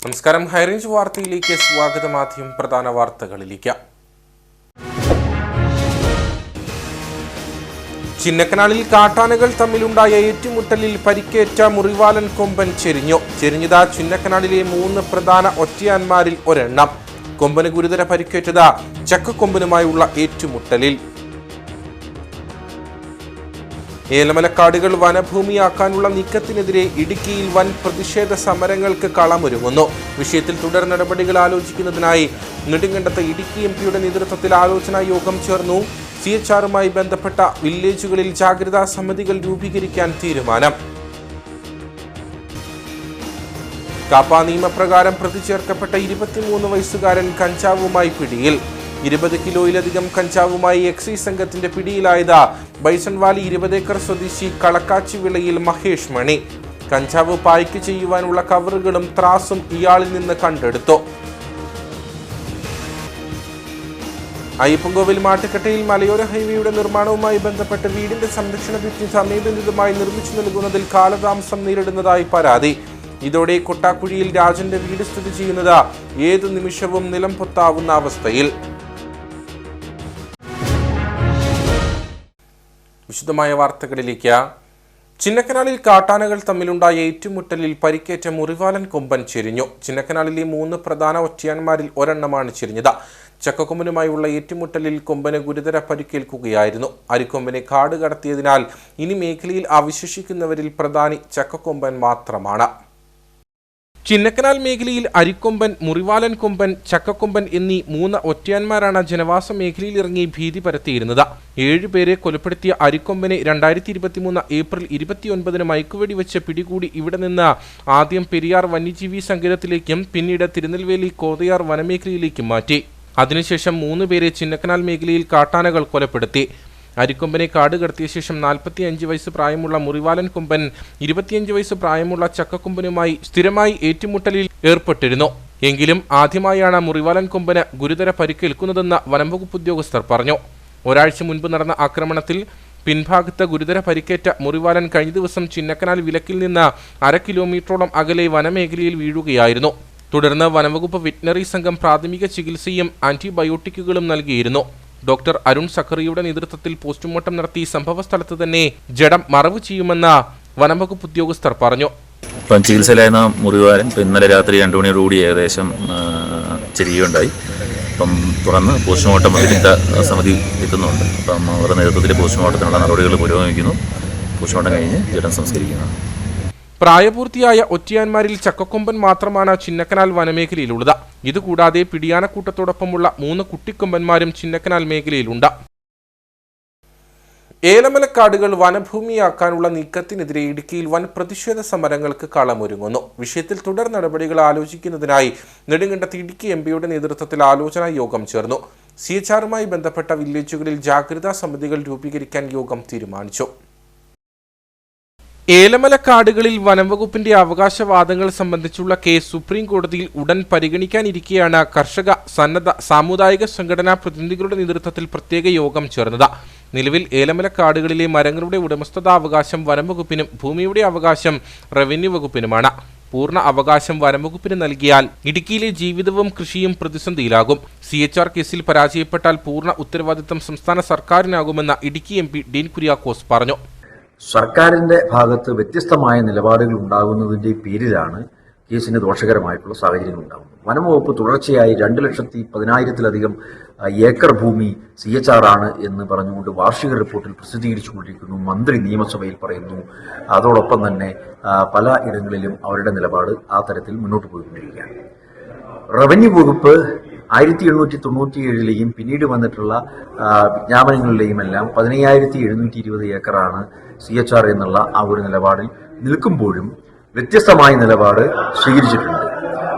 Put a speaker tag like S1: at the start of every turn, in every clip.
S1: നമസ്കാരം. ഹൈറേഞ്ച് വാർത്തയിലേക്ക് സ്വാഗതം. ആദ്യം പ്രധാന വാർത്തകളിലേക്ക്. ചിന്നക്കനാലിൽ കാട്ടാനകൾ തമ്മിലുണ്ടായ ഏറ്റുമുട്ടലിൽ പരിക്കേറ്റ മുറിവാലൻ കൊമ്പൻ ചെരിഞ്ഞത് ചിന്നക്കനാലിലെ 3 പ്രധാന ഒറ്റയാന്മാരിൽ ഒരെണ്ണം. കൊമ്പന് ഗുരുതര പരിക്കേറ്റത് ചക്കക്കൊമ്പനുമായുള്ള ഏറ്റുമുട്ടലിൽ. ഏലമലക്കാടുകൾ വനഭൂമിയാക്കാനുള്ള നീക്കത്തിനെതിരെ ഇടുക്കിയിൽ വൻ പ്രതിഷേധ സമരങ്ങൾക്ക് കളമൊരുങ്ങുന്നു. വിഷയത്തിൽ തുടർ നടപടികൾ ആലോചിക്കുന്നതിനായി നെടുങ്കണ്ടത്ത് ഇടുക്കി എംപിയുടെ നേതൃത്വത്തിൽ ആലോചനാ യോഗം ചേർന്നു. CHRുമായി ബന്ധപ്പെട്ട വില്ലേജുകളിൽ ജാഗ്രതാ സമിതികൾ രൂപീകരിക്കാൻ തീരുമാനം. കാപ്പ നിയമപ്രകാരം പ്രതി ചേർക്കപ്പെട്ട 23 വയസ്സുകാരൻ കഞ്ചാവുമായി പിടിയിൽ. 20 കിലോയിലധികം കഞ്ചാവുമായി എക്സൈസ് സംഘത്തിന്റെ പിടിയിലായത് ബൈസൺവാലി 20 ഏക്കർ സ്വദേശി കളക്കാച്ചി വിളയിൽ മഹേഷ് മണി. കഞ്ചാവ് പായ്ക്ക് ചെയ്യുവാനുള്ള കവറുകളും ത്രാസും ഇയാളിൽ നിന്ന് കണ്ടെടുത്തു. അയ്യപ്പൻകോവിൽ മാട്ടുക്കട്ടയിൽ മലയോര ഹൈവേയുടെ നിർമ്മാണവുമായി ബന്ധപ്പെട്ട് വീടിന്റെ സംരക്ഷണ ഭിത്തി സമയബന്ധിതമായി നിർമ്മിച്ചു നൽകുന്നതിൽ കാലതാമസം നേരിടുന്നതായി പരാതി. ഇതോടെ കൊട്ടാക്കുഴിയിൽ രാജന്റെ വീട് സ്ഥിതി ചെയ്യുന്നത് ഏതു നിമിഷവും നിലം പൊത്താവുന്ന അവസ്ഥയിൽ. വിശദമായ വാർത്തകളിലേക്ക്. ചിന്നക്കനാലിൽ കാട്ടാനകൾ തമ്മിലുണ്ടായ ഏറ്റുമുട്ടലിൽ പരിക്കേറ്റ മുറിവാലൻ കൊമ്പൻ ചെരിഞ്ഞു. ചിന്നക്കനാലിലെ 3 പ്രധാന ഒറ്റയാന്മാരിൽ ഒരെണ്ണമാണ് ചെരിഞ്ഞത്. ചക്കക്കൊമ്പനുമായുള്ള ഏറ്റുമുട്ടലിൽ കൊമ്പന് ഗുരുതര പരിക്കേൽക്കുകയായിരുന്നു. അരിക്കൊമ്പനെ കാട് കടത്തിയതിനാൽ ഇനി മേഖലയിൽ അവശേഷിക്കുന്നവരിൽ പ്രധാനി ചക്കക്കൊമ്പൻ മാത്രമാണ്. ചിന്നക്കനാൽ മേഖലയിൽ അരിക്കൊമ്പൻ, മുറിവാലൻ കൊമ്പൻ, ചക്കക്കൊമ്പൻ എന്നീ 3 ഒറ്റയാന്മാരാണ് ജനവാസ മേഖലയിൽ ഇറങ്ങി ഭീതി പരത്തിയിരുന്നത്. 7 പേരെ കൊലപ്പെടുത്തിയ അരിക്കൊമ്പനെ 2023 ഏപ്രിൽ 29 മയക്കുവെടി വെച്ച് പിടികൂടി ഇവിടെ നിന്ന് ആദ്യം പെരിയാർ വന്യജീവി സങ്കേതത്തിലേക്കും പിന്നീട് തിരുനെൽവേലി കോതയാർ വനമേഖലയിലേക്കും മാറ്റി. അതിനുശേഷം 3 പേരെ ചിന്നക്കനാൽ മേഖലയിൽ കാട്ടാനകൾ കൊലപ്പെടുത്തി. അരിക്കൊമ്പനെ കാട് കടത്തിയ ശേഷം 45 വയസ്സ് പ്രായമുള്ള മുറിവാലൻ കൊമ്പൻ 25 വയസ്സ് പ്രായമുള്ള ചക്കക്കൊമ്പനുമായി സ്ഥിരമായി ഏറ്റുമുട്ടലിൽ ഏർപ്പെട്ടിരുന്നു. എങ്കിലും ആദ്യമായാണ് മുറിവാലൻ കൊമ്പന് ഗുരുതര പരിക്കേൽക്കുന്നതെന്ന് വനംവകുപ്പ് ഉദ്യോഗസ്ഥർ പറഞ്ഞു. ഒരാഴ്ച മുൻപ് നടന്ന ആക്രമണത്തിൽ പിൻഭാഗത്ത് ഗുരുതര പരിക്കേറ്റ മുറിവാലൻ കഴിഞ്ഞ ദിവസം ചിന്നക്കനാൽ വിലക്കിൽ നിന്ന് 1/2 കിലോമീറ്ററോളം അകലെ വനമേഖലയിൽ വീഴുകയായിരുന്നു. തുടർന്ന് വനംവകുപ്പ് വെറ്റിനറി സംഘം പ്രാഥമിക ചികിത്സയും ആന്റിബയോട്ടിക്കുകളും നൽകിയിരുന്നു. ഡോക്ടർ അരുൺ സക്കറിയുടെ നേതൃത്വത്തിൽ പോസ്റ്റ്മോർട്ടം നടത്തി സംഭവ സ്ഥലത്ത് തന്നെ ജഡം മറവ് ചെയ്യുമെന്ന് വനംവകുപ്പ് ഉദ്യോഗസ്ഥർ പറഞ്ഞു.
S2: ഇപ്പം ചികിത്സയിലായിരുന്ന മുറിവാലൻ ഇന്നലെ രാത്രി 2 മണിയോടുകൂടി ഏകദേശം ചെരിയുണ്ടായി. അപ്പം തുറന്ന് പോസ്റ്റ്മോർട്ടം വിദഗ്ധ സമിതി എത്തുന്നുണ്ട്. അപ്പം അവരുടെ നേതൃത്വത്തിൽ പോസ്റ്റ്മോർട്ടത്തിനുള്ള നടപടികൾ പുരോഗമിക്കുന്നു. പോസ്റ്റ്മോർട്ടം കഴിഞ്ഞ് ജഡം സംസ്കരിക്കുന്നു.
S1: പ്രായപൂർത്തിയായ ഒറ്റയാന്മാരിൽ ചക്കക്കൊമ്പൻ മാത്രമാണ് ചിന്നക്കനാൽ വനമേഖലയിലുള്ളത്. ഇതുകൂടാതെ പിടിയാനക്കൂട്ടത്തോടൊപ്പമുള്ള 3 കുട്ടിക്കൊമ്പന്മാരും ചിന്നക്കനാൽ മേഖലയിലുണ്ട്. ഏലമലക്കാടുകൾ വനഭൂമിയാക്കാനുള്ള നീക്കത്തിനെതിരെ ഇടുക്കിയിൽ വൻ പ്രതിഷേധ സമരങ്ങൾക്ക് കളമൊരുങ്ങുന്നു. വിഷയത്തിൽ തുടർ നടപടികൾ ആലോചിക്കുന്നതിനായി നെടുങ്കണ്ടത്ത് ഇടുക്കി എംപിയുടെ നേതൃത്വത്തിൽ ആലോചനാ യോഗം ചേർന്നു. CHRുമായി ബന്ധപ്പെട്ട വില്ലേജുകളിൽ ജാഗ്രതാ സമിതികൾ രൂപീകരിക്കാൻ യോഗം തീരുമാനിച്ചു. ഏലമലക്കാടുകളിൽ വനംവകുപ്പിന്റെ അവകാശവാദങ്ങൾ സംബന്ധിച്ചുള്ള കേസ് സുപ്രീം കോടതിയിൽ ഉടൻ പരിഗണിക്കാനിരിക്കെയാണ് കർഷക, സന്നദ്ധ, സാമുദായിക സംഘടനാ പ്രതിനിധികളുടെ നേതൃത്വത്തിൽ പ്രത്യേക യോഗം ചേർന്നത്. നിലവിൽ ഏലമലക്കാടുകളിലെ മരങ്ങളുടെ ഉടമസ്ഥതാവകാശം വനംവകുപ്പിനും ഭൂമിയുടെ അവകാശം റവന്യൂ വകുപ്പിനുമാണ്. പൂർണ്ണ അവകാശം വനംവകുപ്പിന് നൽകിയാൽ ഇടുക്കിയിലെ ജീവിതവും കൃഷിയും പ്രതിസന്ധിയിലാകും. CHR കേസിൽ പരാജയപ്പെട്ടാൽ പൂർണ്ണ ഉത്തരവാദിത്തം സംസ്ഥാന സർക്കാരിനാകുമെന്ന് ഇടുക്കി MP ഡീൻ കുര്യാക്കോസ് പറഞ്ഞു.
S3: സർക്കാരിന്റെ ഭാഗത്ത് വ്യത്യസ്തമായ നിലപാടുകൾ ഉണ്ടാകുന്നതിന്റെ പേരിലാണ് കേസിന് ദോഷകരമായിട്ടുള്ള സാഹചര്യങ്ങൾ ഉണ്ടാകുന്നത്. വനംവകുപ്പ് തുടർച്ചയായി 2,10,000-ലധികം ഏക്കർ ഭൂമി CHR ആണ് എന്ന് പറഞ്ഞുകൊണ്ട് വാർഷിക റിപ്പോർട്ടിൽ പ്രസിദ്ധീകരിച്ചുകൊണ്ടിരിക്കുന്നു. മന്ത്രി നിയമസഭയിൽ പറയുന്നു. അതോടൊപ്പം തന്നെ പല ഇടങ്ങളിലും അവരുടെ നിലപാട് ആ തരത്തിൽ മുന്നോട്ട് പോയിക്കൊണ്ടിരിക്കുകയാണ്. റവന്യൂ വകുപ്പ് 1897-ലെയും പിന്നീട് വന്നിട്ടുള്ള വിജ്ഞാപനങ്ങളിലെയും എല്ലാം 15,720 ഏക്കറാണ് CHR എന്നുള്ള ആ ഒരു നിലപാടിൽ നിൽക്കുമ്പോഴും വ്യത്യസ്തമായ നിലപാട് സ്വീകരിച്ചിട്ടുണ്ട്.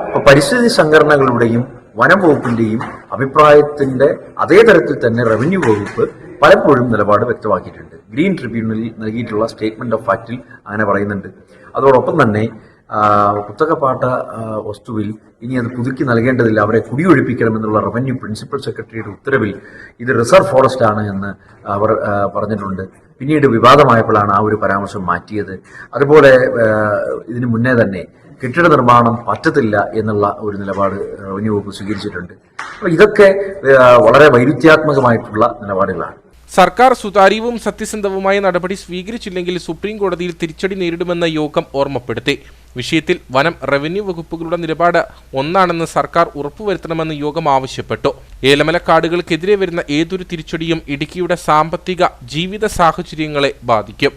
S3: അപ്പോൾ പരിസ്ഥിതി സംഘടനകളുടെയും വനം വകുപ്പിന്റെയും അഭിപ്രായത്തിന്റെ അതേ തരത്തിൽ തന്നെ റവന്യൂ വകുപ്പ് പലപ്പോഴും നിലപാട് വ്യക്തമാക്കിയിട്ടുണ്ട്. ഗ്രീൻ ട്രിബ്യൂണലിൽ നൽകിയിട്ടുള്ള സ്റ്റേറ്റ്മെന്റ് ഓഫ് ഫാക്റ്റിൽ അങ്ങനെ പറയുന്നുണ്ട്. അതോടൊപ്പം തന്നെ കുത്തകപ്പാട്ട വസ്തുവിൽ ഇനി അത് പുതുക്കി നൽകേണ്ടതില്ല, അവരെ കുടിയൊഴിപ്പിക്കണമെന്നുള്ള റവന്യൂ പ്രിൻസിപ്പൽ സെക്രട്ടറിയുടെ ഉത്തരവിൽ ഇത് റിസർവ് ഫോറസ്റ്റ് ആണ് എന്ന് അവർ പറഞ്ഞിട്ടുണ്ട്. പിന്നീട് വിവാദമായപ്പോഴാണ് ആ ഒരു പരാമർശം മാറ്റിയത്. അതുപോലെ ഇതിനു മുന്നേ തന്നെ കെട്ടിട നിർമ്മാണം പറ്റത്തില്ല എന്നുള്ള ഒരു നിലപാട് റവന്യൂ വകുപ്പ് സ്വീകരിച്ചിട്ടുണ്ട്. അപ്പോൾ ഇതൊക്കെ വളരെ വൈരുദ്ധ്യാത്മകമായിട്ടുള്ള നിലപാടുകളാണ്.
S1: സർക്കാർ സുതാര്യവും സത്യസന്ധവുമായ നടപടി സ്വീകരിച്ചില്ലെങ്കിൽ സുപ്രീം കോടതിയിൽ തിരിച്ചടി നേരിടുമെന്ന യോഗം ഓർമ്മപ്പെടുത്തി. വിഷയത്തിൽ വനം, റവന്യൂ വകുപ്പുകളുടെ നിലപാട് ഒന്നാണെന്ന് സർക്കാർ ഉറപ്പുവരുത്തണമെന്ന് യോഗം ആവശ്യപ്പെട്ടു. ഏലമല കാടുകൾക്കെതിരെ വരുന്ന ഏതൊരു തിരിച്ചടിയും ഇടുക്കിയുടെ സാമ്പത്തിക ജീവിത സാഹചര്യങ്ങളെ ബാധിക്കും.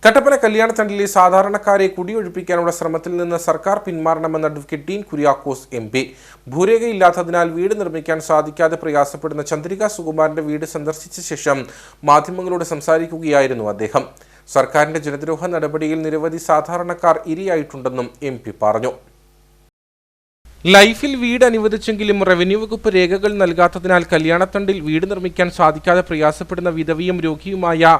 S1: കട്ടപ്പന കല്യാണത്തണ്ടിലെ സാധാരണക്കാരെ കുടിയൊഴിപ്പിക്കാനുള്ള ശ്രമത്തിൽ നിന്ന് സർക്കാർ പിന്മാറണമെന്ന് അഡ്വക്കേറ്റ് ഡീൻ കുര്യാക്കോസ് MP. ഭൂരേഖയില്ലാത്തതിനാൽ വീട് നിർമ്മിക്കാൻ സാധിക്കാതെ പ്രയാസപ്പെടുന്ന ചന്ദ്രിക സുകുമാരന്റെ വീട് സന്ദർശിച്ച ശേഷം മാധ്യമങ്ങളോട് സംസാരിക്കുകയായിരുന്നു അദ്ദേഹം. സർക്കാരിന്റെ ജനദ്രോഹ നടപടിയിൽ നിരവധി സാധാരണക്കാർ ഇരയായിട്ടുണ്ടെന്നും MP പറഞ്ഞു. ലൈഫിൽ വീട് അനുവദിച്ചെങ്കിലും റവന്യൂ വകുപ്പ് രേഖകൾ നൽകാത്തതിനാൽ കല്യാണത്തണ്ടിൽ വീട് നിർമ്മിക്കാൻ സാധിക്കാതെ പ്രയാസപ്പെടുന്ന വിധവയും രോഗിയുമായ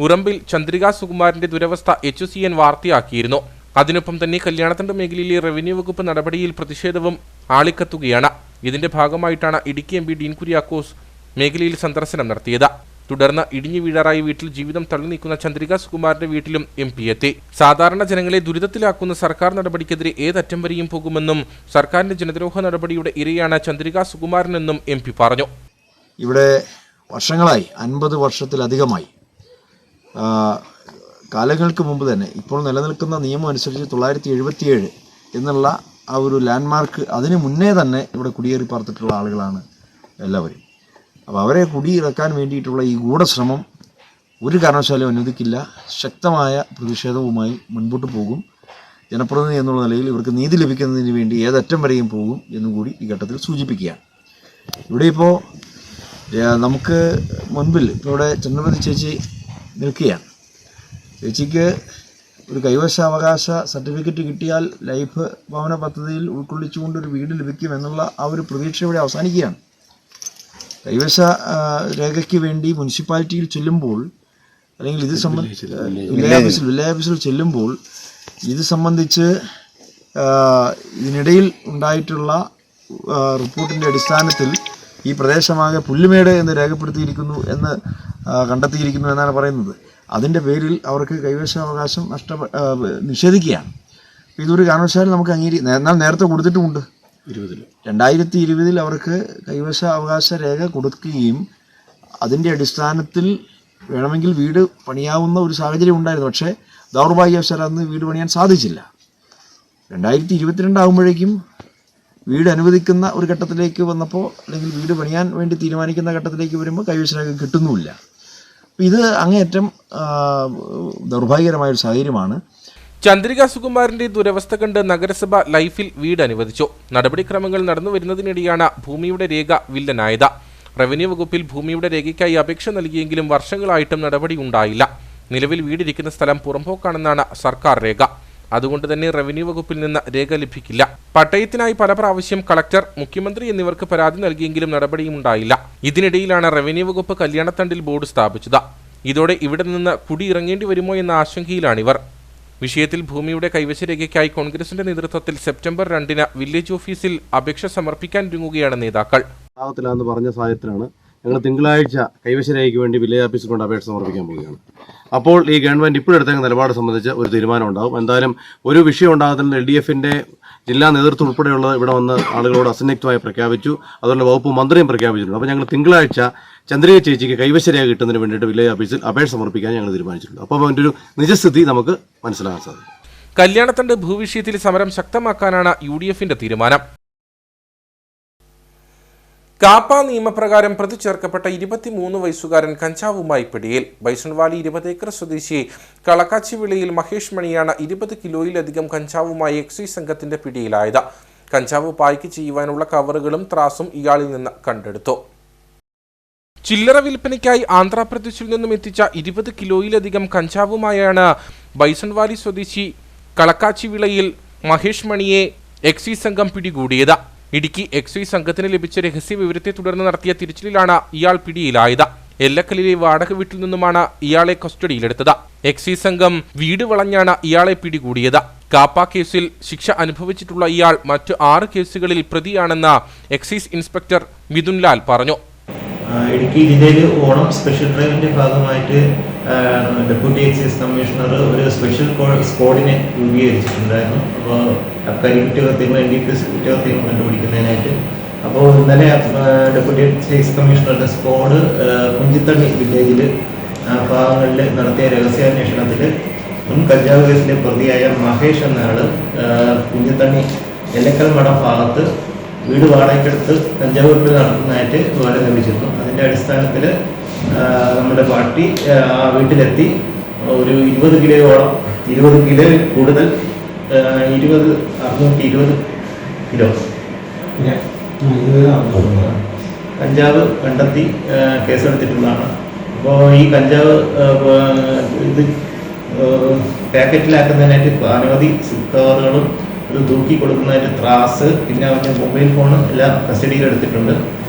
S1: ഉറമ്പിൽ ചന്ദ്രിക സുകുമാരന്റെ ദുരവസ്ഥ HCN വാർത്തയാക്കിയിരുന്നു. അതിനൊപ്പം തന്നെ കല്യാണത്തണ്ട് മേഖലയിലെ റവന്യൂ വകുപ്പ് നടപടിയിൽ പ്രതിഷേധവും ആളിക്കത്തുകയാണ്. ഇതിന്റെ ഭാഗമായിട്ടാണ് ഇടുക്കി MP ഡീൻ കുര്യാക്കോസ് മേഖലയിൽ സന്ദർശനം നടത്തിയത്. തുടർന്ന് ഇടിഞ്ഞു വീഴാറായി വീട്ടിൽ ജീവിതം തള്ളി നീക്കുന്ന ചന്ദ്രിക സുകുമാരന്റെ വീട്ടിലും MP എത്തി. സാധാരണ ജനങ്ങളെ ദുരിതത്തിലാക്കുന്ന സർക്കാർ നടപടിക്കെതിരെ ഏതറ്റം വരെയും പോകുമെന്നും സർക്കാരിന്റെ ജനദ്രോഹ നടപടിയുടെ ഇരയാണ് ചന്ദ്രിക സുകുമാരനെന്നും MP പറഞ്ഞു.
S4: ഇവിടെ വർഷങ്ങളായി 50 വർഷത്തിലധികമായി കാലങ്ങൾക്ക് മുമ്പ് തന്നെ ഇപ്പോൾ നിലനിൽക്കുന്ന നിയമം അനുസരിച്ച് 977 എന്നുള്ള ആ ഒരു ലാൻഡ്മാർക്ക് അതിന് മുന്നേ തന്നെ ഇവിടെ കുടിയേറി പാർത്തിട്ടുള്ള ആളുകളാണ് എല്ലാവരും. അപ്പോൾ അവരെ കുടിയിറക്കാൻ വേണ്ടിയിട്ടുള്ള ഈ ഗൂഢശ്രമം ഒരു കാരണവശാലും അനുവദിക്കില്ല. ശക്തമായ പ്രതിഷേധവുമായി മുൻപോട്ട് പോകും. ജനപ്രതിനിധി എന്നുള്ള നിലയിൽ ഇവർക്ക് നീതി ലഭിക്കുന്നതിന് വേണ്ടി ഏതറ്റം വരെയും പോകും എന്നുകൂടി ഈ ഘട്ടത്തിൽ സൂചിപ്പിക്കുകയാണ്. ഇവിടെ ഇപ്പോൾ നമുക്ക് മുൻപിൽ ഇപ്പോൾ ഇവിടെ ചന്ദ്രമതി ചേച്ചി നിൽക്കുകയാണ്. ചേച്ചിക്ക് ഒരു കൈവശാവകാശ സർട്ടിഫിക്കറ്റ് കിട്ടിയാൽ ലൈഫ് ഭവന പദ്ധതിയിൽ ഉൾക്കൊള്ളിച്ചുകൊണ്ട് ഒരു വീട് ലഭിക്കുമെന്നുള്ള ആ ഒരു പ്രതീക്ഷ ഇവിടെ അവസാനിക്കുകയാണ്. കൈവശ രേഖയ്ക്ക് വേണ്ടി മുനിസിപ്പാലിറ്റിയിൽ ചെല്ലുമ്പോൾ അല്ലെങ്കിൽ ഇത് വില്ലേജ് ഓഫീസിൽ ചെല്ലുമ്പോൾ ഇത് സംബന്ധിച്ച് ഇതിനിടയിൽ ഉണ്ടായിട്ടുള്ള റിപ്പോർട്ടിൻ്റെ അടിസ്ഥാനത്തിൽ ഈ പ്രദേശമാകെ പുല്ലുമേട് എന്ന് രേഖപ്പെടുത്തിയിരിക്കുന്നു എന്ന് കണ്ടെത്തിയിരിക്കുന്നു എന്നാണ് പറയുന്നത്. അതിൻ്റെ പേരിൽ അവർക്ക് കൈവശാവകാശം നിഷേധിക്കുകയാണ്. ഇതൊരു കാരണവശാലും നമുക്ക് എന്നാൽ നേരത്തെ കൊടുത്തിട്ടുമുണ്ട്. 2020 അവർക്ക് കൈവശാവകാശ രേഖ കൊടുക്കുകയും അതിൻ്റെ അടിസ്ഥാനത്തിൽ വേണമെങ്കിൽ വീട് പണിയാവുന്ന ഒരു സാഹചര്യം ഉണ്ടായിരുന്നു. പക്ഷേ ദൗർഭാഗ്യവശാൽ അന്ന് വീട് പണിയാൻ സാധിച്ചില്ല. 2022 ആകുമ്പോഴേക്കും വീട് അനുവദിക്കുന്ന ഒരു ഘട്ടത്തിലേക്ക് വന്നപ്പോൾ അല്ലെങ്കിൽ വീട് പണിയാൻ വേണ്ടി തീരുമാനിക്കുന്ന ഘട്ടത്തിലേക്ക് വരുമ്പോൾ കൈവശരേഖ കിട്ടുന്നുമില്ല. ഇത് അങ്ങേയറ്റം ദൗർഭാഗ്യകരമായൊരു സാഹചര്യമാണ്.
S1: ചന്ദ്രിക സുകുമാരന്റെ ദുരവസ്ഥ കണ്ട് നഗരസഭ ലൈഫിൽ വീട് അനുവദിച്ചു. നടപടിക്രമങ്ങൾ നടന്നു വരുന്നതിനിടെയാണ് ഭൂമിയുടെ രേഖ വില്ലനായത്. റവന്യൂ വകുപ്പിൽ ഭൂമിയുടെ രേഖയ്ക്കായി അപേക്ഷ നൽകിയെങ്കിലും വർഷങ്ങളായിട്ടും നടപടി ഉണ്ടായില്ല. നിലവിൽ വീടിരിക്കുന്ന സ്ഥലം പുറമ്പോക്കാണെന്നാണ് സർക്കാർ രേഖ. അതുകൊണ്ട് തന്നെ റവന്യൂ വകുപ്പിൽ നിന്ന് രേഖ ലഭിക്കില്ല. പട്ടയത്തിനായി പല പ്രാവശ്യം കളക്ടർ, മുഖ്യമന്ത്രി എന്നിവർക്ക് പരാതി നൽകിയെങ്കിലും നടപടിയും ഉണ്ടായില്ല. ഇതിനിടയിലാണ് റവന്യൂ വകുപ്പ് കല്യാണത്തണ്ടിൽ ബോർഡ് സ്ഥാപിച്ചത്. ഇതോടെ ഇവിടെ നിന്ന് കുടിയിറങ്ങേണ്ടി വരുമോ എന്ന ആശങ്കയിലാണിവർ. വിഷയത്തിൽ ഭൂമിയുടെ കൈവശരേഖയ്ക്കായി കോൺഗ്രസിന്റെ നേതൃത്വത്തിൽ സെപ്റ്റംബർ 2 വില്ലേജ് ഓഫീസിൽ അപേക്ഷ സമർപ്പിക്കാനൊരുങ്ങുകയാണ് നേതാക്കൾ.
S5: പറഞ്ഞ സാഹചര്യത്തിലാണ് ഞങ്ങൾ തിങ്കളാഴ്ച കൈവശരേഖയ്ക്ക് വേണ്ടി വില്ലേജ് ഓഫീസിൽ കൊണ്ട് അപേക്ഷ സമർപ്പിക്കാൻ പോവുകയാണ്. അപ്പോൾ ഈ ഗവൺമെന്റ് ഇപ്പോഴെടുത്ത നിലപാട് സംബന്ധിച്ച് ഒരു തീരുമാനം ഉണ്ടാകും. എന്തായാലും ഒരു വിഷയം ഉണ്ടാകുന്നതിന് LDFന്റെ ജില്ലാ നേതൃത്വം ഉൾപ്പെടെയുള്ളത് ഇവിടെ വന്ന് ആളുകളോട് അസന്നിഗ്ധമായി പ്രഖ്യാപിച്ചു. അതുപോലെ വകുപ്പ് മന്ത്രിയും പ്രഖ്യാപിച്ചിട്ടുണ്ട്. അപ്പോൾ ഞങ്ങൾ തിങ്കളാഴ്ച ചന്ദ്രിക ചേച്ചിക്ക് കൈവശരേഖ കിട്ടുന്നതിന് വേണ്ടിയിട്ട് വില്ലേജ് ഓഫീസിൽ അപേക്ഷ സമർപ്പിക്കാൻ ഞങ്ങൾ തീരുമാനിച്ചിട്ടുണ്ട്. അപ്പോൾ അതിൻ്റെ ഒരു നിജസ്ഥിതി നമുക്ക് മനസ്സിലാക്കാൻ സാധിക്കും.
S1: കല്യാണത്തണ്ട് ഭൂവിഷയത്തിൽ സമരം ശക്തമാക്കാനാണ് UDFന്റെ തീരുമാനം. കാപ്പ നിയമപ്രകാരം പ്രതി ചേർക്കപ്പെട്ട 23 വയസ്സുകാരൻ കഞ്ചാവുമായി പിടിയിൽ. ബൈസൺവാലി 20 ഏക്കർ സ്വദേശി കളക്കാച്ചിവിളയിൽ മഹേഷ് മണിയാണ് 20 കിലോയിലധികം കഞ്ചാവുമായി എക്സൈസ് സംഘത്തിന്റെ പിടിയിലായത്. കഞ്ചാവ് പായ്ക്ക് ചെയ്യുവാനുള്ള കവറുകളും ത്രാസും ഇയാളിൽ നിന്ന് കണ്ടെടുത്തു. ചില്ലറ വിൽപ്പനയ്ക്കായി ആന്ധ്രാപ്രദേശിൽ നിന്നും എത്തിച്ച 20 കിലോയിലധികം കഞ്ചാവുമായാണ് ബൈസൺവാലി സ്വദേശി കളക്കാച്ചിവിളയിൽ മഹേഷ് മണിയെ എക്സൈസ് സംഘം പിടികൂടിയത്. ഇടുക്കി എക്സൈസ് സംഘത്തിന് ലഭിച്ച രഹസ്യ വിവരത്തെ തുടർന്ന് നടത്തിയ തിരച്ചിലിലാണ് ഇയാൾ പിടിയിലായത്. എല്ലക്കലിലെ വാടക വീട്ടിൽ നിന്നുമാണ് ഇയാളെ കസ്റ്റഡിയിലെടുത്തത്. എക്സൈസ് സംഘം വീട് വളഞ്ഞാണ് ഇയാളെ പിടികൂടിയത്. കാപ്പ കേസിൽ ശിക്ഷ അനുഭവിച്ചിട്ടുള്ള ഇയാൾ മറ്റ് 6 കേസുകളിൽ പ്രതിയാണെന്ന് എക്സൈസ് ഇൻസ്പെക്ടർ മിഥുൻലാൽ പറഞ്ഞു.
S6: ഇടുക്കി ജില്ലയിൽ ഓണം സ്പെഷ്യൽ ഡ്രൈവിൻ്റെ ഭാഗമായിട്ട് ഡെപ്യൂട്ടി എക്സൈസ് കമ്മീഷണർ ഒരു സ്പെഷ്യൽ സ്ക്വാഡിനെ രൂപീകരിച്ചിട്ടുണ്ടായിരുന്നു. അപ്പോൾ അബ്കാരി കുറ്റകൃത്യങ്ങൾ NDPS കുറ്റകൃത്യങ്ങൾ കണ്ടുപിടിക്കുന്നതിനായിട്ട്. അപ്പോൾ ഇന്നലെ ഡെപ്യൂട്ടി എക്സൈസ് കമ്മീഷണറുടെ സ്ക്വാഡ് കുഞ്ചിത്തണ്ണി വില്ലേജിൽ ഭാഗങ്ങളിൽ നടത്തിയ രഹസ്യാന്വേഷണത്തിൽ മുൻ കഞ്ചാവ് കേസിലെ പ്രതിയായ മഹേഷ് എന്ന ആൾ കുഞ്ചിത്തണ്ണി എല്ലക്കൽ മഠം ഭാഗത്ത് വീട് വാടകയ്ക്കെടുത്ത് കഞ്ചാവ് വിൽപ്പന നടത്തുന്നതായിട്ട് വിവരം ലഭിച്ചിരുന്നു. അതിൻ്റെ അടിസ്ഥാനത്തിൽ നമ്മുടെ പാർട്ടി ആ വീട്ടിലെത്തി ഒരു 20 കിലോയോളം 20 കിലോ കൂടുതൽ 620 കിലോ കഞ്ചാവ് കണ്ടെത്തി കേസെടുത്തിട്ടുള്ളതാണ്. അപ്പോൾ ഈ കഞ്ചാവ് ഇത് പാക്കറ്റിലാക്കുന്നതിനായിട്ട് അനവധി കവറുകളും ഇത് തൂക്കി കൊടുക്കുന്നതായിട്ട് ത്രാസ്, പിന്നെ അവൻ്റെ മൊബൈൽ ഫോൺ എല്ലാം കസ്റ്റഡിയിൽ എടുത്തിട്ടുണ്ട്.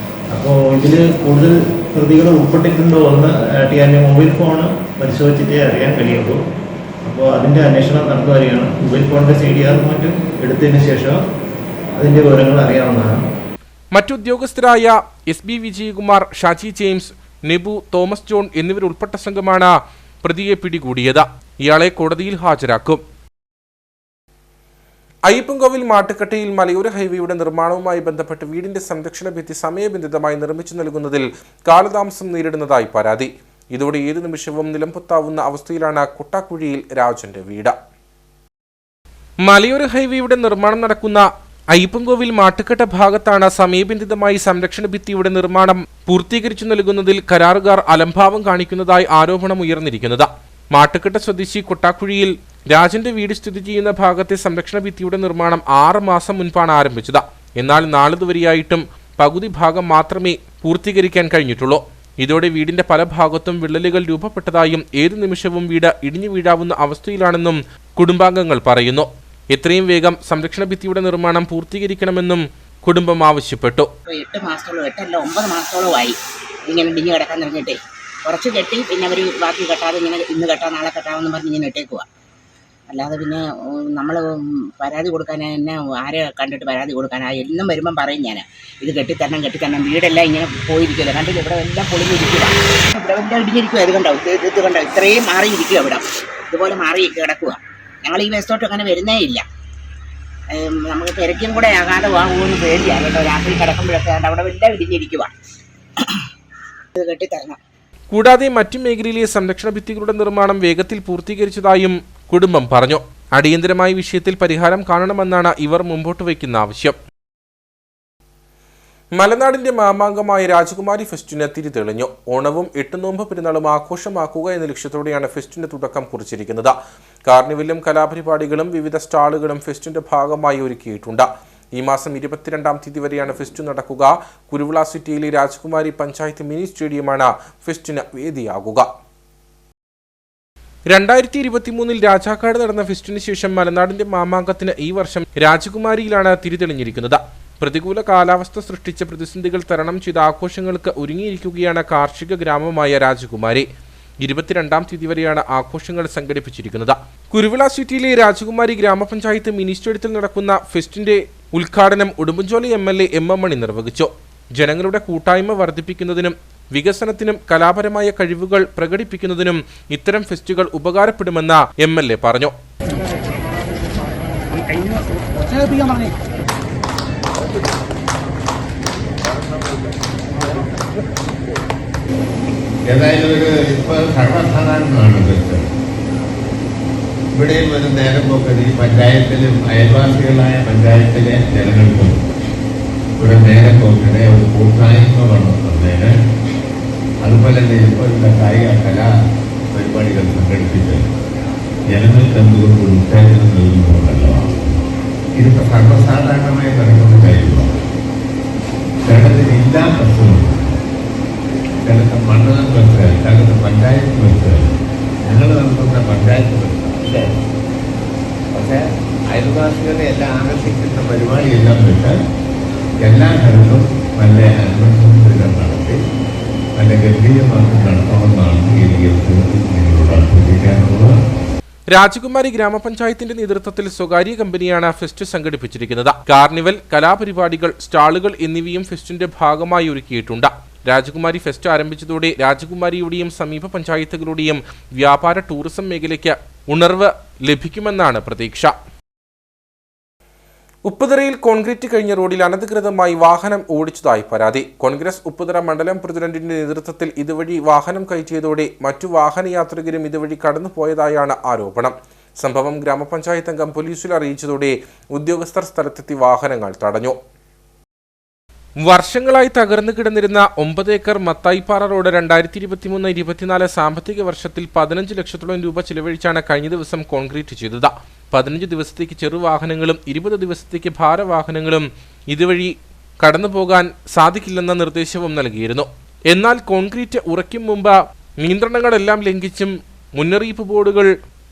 S6: അപ്പോൾ ഇതിൽ കൂടുതൽ പ്രതികൾ ഉൾപ്പെട്ടിട്ടുണ്ടോ എന്ന് ടിആറിൻ്റെ മൊബൈൽ ഫോൺ പരിശോധിച്ചിട്ടേ അറിയാൻ കഴിയുള്ളൂ. അപ്പോൾ അതിൻ്റെ അന്വേഷണം നടന്നു വരികയാണ്. മൊബൈൽ ഫോണിൻ്റെ CDR മറ്റും എടുത്തതിന് ശേഷം അതിൻ്റെ വിവരങ്ങൾ അറിയാവുന്നതാണ്.
S1: മറ്റുദ്യോഗസ്ഥരായ SB Vijayakumar, Shaji James, Nebu, Thomas John എന്നിവരുൾപ്പെട്ട സംഘമാണ് പ്രതിയെ പിടികൂടിയത്. ഇയാളെ കോടതിയിൽ ഹാജരാക്കും. അയ്യപ്പൻകോവിൽ മാട്ടുക്കട്ടയിൽ മലയോര ഹൈവേയുടെ നിർമ്മാണവുമായി ബന്ധപ്പെട്ട് വീടിന്റെ സംരക്ഷണ ഭിത്തി സമയബന്ധിതമായി നിർമ്മിച്ചു നൽകുന്നതിൽ കാലതാമസം നേരിടുന്നതായി പരാതി. ഇതോടെ ഏതു നിമിഷവും നിലംപൊത്താവുന്ന അവസ്ഥയിലാണ് കൊട്ടാക്കുഴിയിൽ രാജന്റെ വീട്. മലയോര ഹൈവേയുടെ നിർമ്മാണം നടക്കുന്ന അയ്യപ്പൻകോവിൽ മാട്ടുക്കട്ട ഭാഗത്താണ് സമയബന്ധിതമായി സംരക്ഷണ ഭിത്തിയുടെ നിർമ്മാണം പൂർത്തീകരിച്ചു നൽകുന്നതിൽ കരാറുകാർ അലംഭാവം കാണിക്കുന്നതായി ആരോപണം ഉയർന്നിരിക്കുന്നത്. മാട്ടുക്കട്ട സ്വദേശി കൊട്ടാക്കുഴിയിൽ രാജന്റെ വീട് സ്ഥിതി ചെയ്യുന്ന ഭാഗത്തെ സംരക്ഷണ ഭിത്തിയുടെ നിർമ്മാണം 6 മാസം മുൻപാണ് ആരംഭിച്ചത്. എന്നാൽ നാളിതുവരെയായിട്ടും പകുതി ഭാഗം മാത്രമേ പൂർത്തീകരിക്കാൻ കഴിഞ്ഞിട്ടുള്ളൂ. ഇതോടെ വീടിന്റെ പല ഭാഗത്തും വിള്ളലുകൾ രൂപപ്പെട്ടതായും ഏതു നിമിഷവും വീട് ഇടിഞ്ഞു വീഴാവുന്ന അവസ്ഥയിലാണെന്നും കുടുംബാംഗങ്ങൾ പറയുന്നു. എത്രയും വേഗം സംരക്ഷണ ഭിത്തിയുടെ നിർമ്മാണം പൂർത്തീകരിക്കണമെന്നും കുടുംബം ആവശ്യപ്പെട്ടു.
S7: 8 മാസത്തോളം 8 അല്ല 9 മാസത്തോളമായി ഇങ്ങനെ ഇടിഞ്ഞു കിടക്കാൻ തുടങ്ങിയിട്ട്. കുറച്ച് കെട്ടി പിന്നെ അവർ ബാക്കി കെട്ടാതെ ഇങ്ങനെ ഇന്ന് കെട്ടാം നാളെ കെട്ടാമെന്ന് പറഞ്ഞ് ഇങ്ങനെ ഇട്ടേക്കുക. അല്ലാതെ പിന്നെ നമ്മൾ പരാതി കൊടുക്കാൻ എന്നെ ആരെ കണ്ടിട്ട് പരാതി കൊടുക്കാനാണ്. എന്നും വരുമ്പം പറയും ഞാൻ ഇത് കെട്ടിത്തരണം വീടെല്ലാം ഇങ്ങനെ പോയിരിക്കുമല്ലോ. കണ്ടില്ല ഇവിടെ എല്ലാം പൊളിഞ്ഞിരിക്കുക, ഇവിടെ എല്ലാം ഇടിഞ്ഞിരിക്കുക. ഇത് കണ്ടോ ഇത്രയും മാറിയിരിക്കുക, ഇവിടെ ഇതുപോലെ മാറി കിടക്കുക. ഞങ്ങൾ ഈ വശത്തോട്ട് അങ്ങനെ വരുന്നേ ഇല്ല. നമുക്ക് തിരക്കും കൂടെ ആകാതെ വാങ്ങുമെന്ന് പേടിയാണ് കേട്ടോ. രാത്രി കിടക്കുമ്പോഴൊക്കെ അവിടെ എല്ലാം ഇടിഞ്ഞിരിക്കുക. ഇത് കെട്ടിത്തരണം.
S1: കൂടാതെ മറ്റു മേഖലയിലെ സംരക്ഷണ ഭിത്തികളുടെ നിർമ്മാണം വേഗത്തിൽ പൂർത്തീകരിച്ചതായും കുടുംബം പറഞ്ഞു. അടിയന്തരമായ വിഷയത്തിൽ പരിഹാരം കാണണമെന്നാണ് ഇവർ മുമ്പോട്ട് വയ്ക്കുന്ന ആവശ്യം. മലനാടിന്റെ മാമാങ്കമായ രാജകുമാരി ഫെസ്റ്റിന് തിരിതെളിഞ്ഞു. ഓണവും 8 നോമ്പ് പെരുന്നാളും ആഘോഷമാക്കുക എന്ന ലക്ഷ്യത്തോടെയാണ് ഫെസ്റ്റിന് തുടക്കം കുറിച്ചിരിക്കുന്നത്. കാർണിവലും കലാപരിപാടികളും വിവിധ സ്റ്റാളുകളും ഫെസ്റ്റിന്റെ ഭാഗമായി ഒരുക്കിയിട്ടുണ്ട്. ഈ മാസം 22-ാം തീയതി വരെയാണ് ഫെസ്റ്റ് നടക്കുക. കുരുവിള സിറ്റിയിലെ രാജകുമാരി പഞ്ചായത്ത് മിനി സ്റ്റേഡിയമാണ് ഫെസ്റ്റിന് വേദിയാകുക. 2023 രാജാക്കാട് നടന്ന ഫെസ്റ്റിന് ശേഷം മലനാടിന്റെ മാമാങ്കത്തിന് ഈ വർഷം രാജകുമാരിയിലാണ് തിരിതെളിഞ്ഞിരിക്കുന്നത്. പ്രതികൂല കാലാവസ്ഥ സൃഷ്ടിച്ച പ്രതിസന്ധികൾ തരണം ചെയ്ത ആഘോഷങ്ങൾക്ക് ഒരുങ്ങിയിരിക്കുകയാണ് കാർഷിക ഗ്രാമമായ രാജകുമാരി. 22-ാം തീയതി വരെയാണ് ആഘോഷങ്ങൾ സംഘടിപ്പിച്ചിരിക്കുന്നത്. കുരുവിള സിറ്റിയിലെ രാജകുമാരി ഗ്രാമപഞ്ചായത്ത് മിനി സ്റ്റേഡിയത്തിൽ നടക്കുന്ന ഫെസ്റ്റിന്റെ ഉദ്ഘാടനം ഉടുമ്പൻചോല MLA MM മണി നിർവഹിച്ചു. ജനങ്ങളുടെ കൂട്ടായ്മ വർദ്ധിപ്പിക്കുന്നതിനും വികസനത്തിനും കലാപരമായ കഴിവുകൾ പ്രകടിപ്പിക്കുന്നതിനും ഇത്തരം ഫെസ്റ്റുകൾ ഉപകാരപ്പെടുമെന്ന് MLA പറഞ്ഞു.
S8: ഇവിടെയും ഒരു നേരം പോക്കത് ഈ പഞ്ചായത്തിലും അയൽവാസികളായ പഞ്ചായത്തിലെ ജനങ്ങൾക്കും ഇവിടെ നേരം പോക്കിനെ ഒരു കൂട്ടായ്മ വളർത്തുന്നതിന് അതുപോലെ തന്നെ ഇപ്പോഴുള്ള കായിക കലാ പരിപാടികൾ സംഘടിപ്പിച്ച് ജനങ്ങൾക്ക് എന്തുകൊണ്ട് ഉത്തേജനം നൽകുന്നുണ്ടല്ലോ. ഇതിപ്പോൾ സർവ്വസാധാരണമായി നടക്കുന്ന കാര്യമാണ്. കേരളത്തിൽ എല്ലാ പ്രശ്നവും ചിലത്തെ മണ്ഡലം ബസ്, ചിലത്തെ പഞ്ചായത്ത് ബസ്, ഞങ്ങൾ നടത്തുന്ന പഞ്ചായത്ത് ബസ് അല്ലേ. പക്ഷേ അയൽവാസികളെ എല്ലാം ആകർഷിക്കുന്ന പരിപാടിയെല്ലാം വെച്ചാൽ എല്ലാ സ്ഥലത്തും നല്ല അനുബന്ധം നടത്തി നല്ല ഗംഭീരമാക്കി നടത്തണമെന്നാണ് നിങ്ങളോട് അഭ്യർത്ഥിക്കാനുള്ളത്.
S1: രാജകുമാരി ഗ്രാമപഞ്ചായത്തിന്റെ നേതൃത്വത്തിൽ സ്വകാര്യ കമ്പനിയാണ് ഫെസ്റ്റ് സംഘടിപ്പിച്ചിരിക്കുന്നത്. കാർണിവൽ, കലാപരിപാടികൾ, സ്റ്റാളുകൾ എന്നിവയും ഫെസ്റ്റിന്റെ ഭാഗമായി ഒരുക്കിയിട്ടുണ്ട്. രാജകുമാരി ഫെസ്റ്റ് ആരംഭിച്ചതോടെ രാജകുമാരിയുടെയും സമീപ പഞ്ചായത്തുകളുടെയും വ്യാപാര ടൂറിസം മേഖലയ്ക്ക് ഉണർവ് ലഭിക്കുമെന്നാണ് പ്രതീക്ഷ. ഉപ്പുതറയിൽ കോൺക്രീറ്റ് കഴിഞ്ഞ റോഡിൽ അനധികൃതമായി വാഹനം ഓടിച്ചതായി പരാതി. കോൺഗ്രസ് ഉപ്പുതറ മണ്ഡലം പ്രസിഡന്റിന്റെ നേതൃത്വത്തിൽ ഇതുവഴി വാഹനം കയറ്റിയതോടെ മറ്റു വാഹനയാത്രികരും ഇതുവഴി കടന്നുപോയതായാണ് ആരോപണം. സംഭവം ഗ്രാമപഞ്ചായത്ത് അംഗം പോലീസിൽ അറിയിച്ചതോടെ ഉദ്യോഗസ്ഥർ സ്ഥലത്തെത്തി വാഹനങ്ങൾ തടഞ്ഞു. വർഷങ്ങളായി തകർന്നു കിടന്നിരുന്ന 9 ഏക്കർ മത്തായിപ്പാറ റോഡ് 2023-24 സാമ്പത്തിക വർഷത്തിൽ 15 ലക്ഷത്തോളം രൂപ ചിലവഴിച്ചാണ് കഴിഞ്ഞ ദിവസം കോൺക്രീറ്റ് ചെയ്തത്. 15 ദിവസത്തേക്ക് ചെറുവാഹനങ്ങളും 20 ദിവസത്തേക്ക് ഭാരവാഹനങ്ങളും ഇതുവഴി കടന്നുപോകാൻ സാധിക്കില്ലെന്ന നിർദ്ദേശവും നൽകിയിരുന്നു. എന്നാൽ കോൺക്രീറ്റ് ഉറയ്ക്കും മുമ്പ് നിയന്ത്രണങ്ങളെല്ലാം ലംഘിച്ചും മുന്നറിയിപ്പ് ബോർഡുകൾ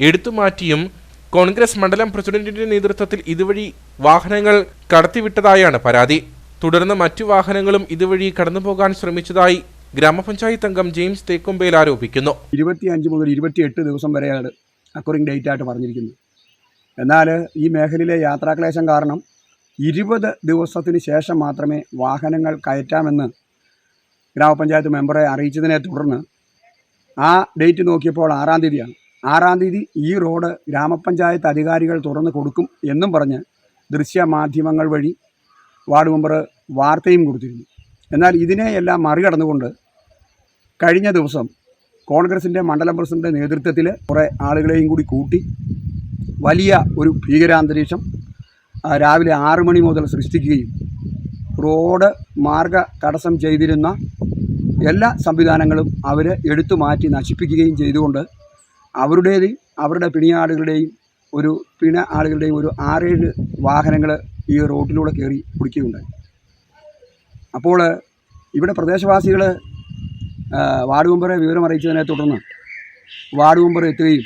S1: എടുത്തുമാറ്റിയും കോൺഗ്രസ് മണ്ഡലം പ്രസിഡന്റിന്റെ നേതൃത്വത്തിൽ ഇതുവഴി വാഹനങ്ങൾ കടത്തിവിട്ടതായാണ് പരാതി. തുടർന്ന് മറ്റു വാഹനങ്ങളും ഇതുവഴി കടന്നുപോകാൻ ശ്രമിച്ചതായി ഗ്രാമപഞ്ചായത്ത് അംഗം ജെയിംസ് തേക്കുംപേൽ ആരോപിക്കുന്നു.
S9: 25 മുതൽ 28 ദിവസം വരെയാണ് അക്കോറിംഗ് ഡേറ്റ് ആയിട്ട് പറഞ്ഞിരിക്കുന്നത്. എന്നാൽ ഈ മേഖലയിലെ യാത്രാക്ലേശം കാരണം 20 ദിവസത്തിന് ശേഷം മാത്രമേ വാഹനങ്ങൾ കയറ്റാമെന്ന് ഗ്രാമപഞ്ചായത്ത് മെമ്പറെ അറിയിച്ചതിനെ തുടർന്ന് ആ ഡേറ്റ് നോക്കിയപ്പോൾ 6-ാം തീയതിയാണ്. 6-ാം തീയതി ഈ റോഡ് ഗ്രാമപഞ്ചായത്ത് അധികാരികൾ തുറന്നു കൊടുക്കും എന്നും പറഞ്ഞ് ദൃശ്യമാധ്യമങ്ങൾ വഴി വാർഡ് മെമ്പർ വാർത്തയും കൊടുത്തിരുന്നു. എന്നാൽ ഇതിനെയെല്ലാം മറികടന്നുകൊണ്ട് കഴിഞ്ഞ ദിവസം കോൺഗ്രസിൻ്റെ മണ്ഡലം പ്രസിഡന്റ് നേതൃത്വത്തിൽ കുറേ ആളുകളെയും കൂടി കൂട്ടി വലിയ ഒരു ഭീകരാന്തരീക്ഷം രാവിലെ 6 മണി മുതൽ സൃഷ്ടിക്കുകയും റോഡ് മാർഗ തടസ്സം ചെയ്തിരുന്ന എല്ലാ സംവിധാനങ്ങളും അവർ എടുത്തു മാറ്റി നശിപ്പിക്കുകയും ചെയ്തുകൊണ്ട് അവരുടെ പിണിയാളുകളുടെയും ഒരു 6-7 വാഹനങ്ങൾ ഈ റോഡിലൂടെ കയറി പിടിക്കുകയുണ്ടായി. അപ്പോൾ ഇവിടെ പ്രദേശവാസികൾ വാർഡ് മെമ്പറെ വിവരം അറിയിച്ചതിനെ തുടർന്ന് വാർഡ് മെമ്പർ എത്തുകയും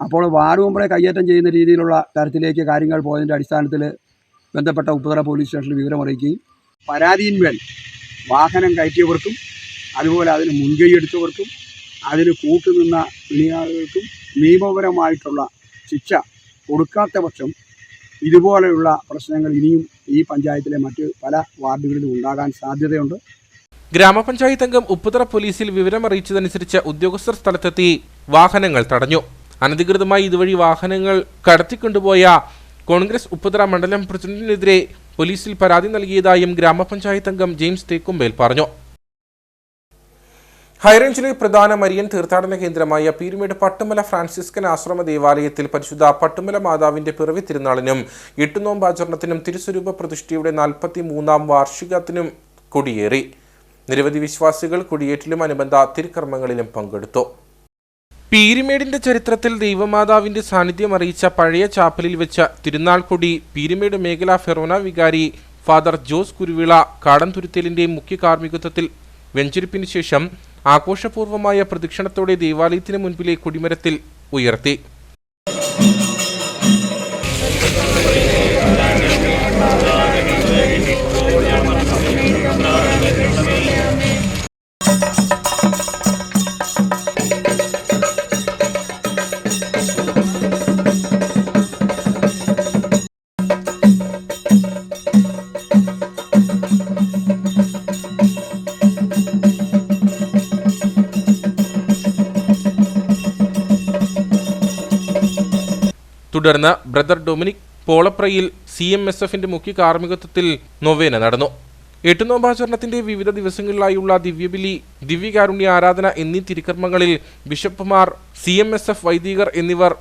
S9: അപ്പോൾ വാർഡ് മെമ്പറെ കയ്യേറ്റം ചെയ്യുന്ന രീതിയിലുള്ള തരത്തിലേക്ക് കാര്യങ്ങൾ പോയതിൻ്റെ അടിസ്ഥാനത്തിൽ ബന്ധപ്പെട്ട ഉപ്പുതറ പോലീസ് സ്റ്റേഷനിൽ വിവരം അറിയിക്കുകയും പരാതിയിന്മേൽ വാഹനം കയറ്റിയവർക്കും അതുപോലെ അതിന് മുൻകൈയെടുത്തവർക്കും അതിന് കൂട്ടുനിന്ന പിണിയാളുകൾക്കും നിയമപരമായിട്ടുള്ള ശിക്ഷ കൊടുക്കാത്ത പക്ഷം ഇതുപോലെയുള്ള പ്രശ്നങ്ങൾ ഇനിയും ഈ പഞ്ചായത്തിലെ മറ്റ് പല വാർഡുകളിലും ഉണ്ടാകാൻ സാധ്യതയുണ്ട്.
S1: ഗ്രാമപഞ്ചായത്ത് അംഗം ഉപ്പുതറ പോലീസിൽ വിവരം അറിയിച്ചതനുസരിച്ച് ഉദ്യോഗസ്ഥർ സ്ഥലത്തെത്തി വാഹനങ്ങൾ തടഞ്ഞു. അനധികൃതമായി ഇതുവഴി വാഹനങ്ങൾ കടത്തിക്കൊണ്ടുപോയ കോൺഗ്രസ് ഉപ്പുതറ മണ്ഡലം പ്രസിഡന്റിനെതിരെ പോലീസിൽ പരാതി നൽകിയതായും ഗ്രാമപഞ്ചായത്ത് അംഗം ജെയിംസ് തേക്കുംപേൽ പറഞ്ഞു. ഹൈറേഞ്ചിലെ പ്രധാന മരിയൻ തീർത്ഥാടന കേന്ദ്രമായ പീരുമേട് പട്ടുമല ഫ്രാൻസിസ്കൻ ആശ്രമ ദേവാലയത്തിൽ പരിശുദ്ധ പട്ടുമല മാതാവിന്റെ പിറവി തിരുനാളിനും എട്ടുനോമ്പാചരണത്തിനും തിരുസ്വരൂപ പ്രതിഷ്ഠയുടെ 43-ാം വാർഷികത്തിനും കൊടിയേറി. നിരവധി വിശ്വാസികൾ കൊടിയേറ്റിലും അനുബന്ധ തിരുക്കർമ്മങ്ങളിലും പങ്കെടുത്തു. പീരുമേടിന്റെ ചരിത്രത്തിൽ ദൈവമാതാവിന്റെ സാന്നിധ്യം അറിയിച്ച പഴയ ചാപ്പലിൽ വെച്ച തിരുനാൾ കൊടി പീരുമേട് മേഖലാ ഫെറോന വികാരി ഫാദർ ജോസ് കുരുവിള കാടൻതുരുത്തേലിന്റെ മുഖ്യ കാർമ്മികത്വത്തിൽ വെഞ്ചരിപ്പിന് ശേഷം ആഘോഷപൂർവമായ പ്രദക്ഷിണത്തോടെ ദേവാലയത്തിന് മുൻപിലെ കൊടിമരത്തിൽ ഉയർത്തി. തുടർന്ന് ബ്രദർ ഡൊമിനിക് പോളപ്രയിൽ CMSFന്റെ മുഖ്യ കാർമ്മികത്വത്തിൽ നൊവേന നടന്നു. എട്ടുനോമ്പാചരണത്തിന്റെ വിവിധ ദിവസങ്ങളിലായുള്ള ദിവ്യബലി, ദിവ്യകാരുണ്യ ആരാധന എന്നീ തിരുക്കർമ്മങ്ങളിൽ ബിഷപ്പുമാർ, CMSF വൈദികർ എന്നിവർ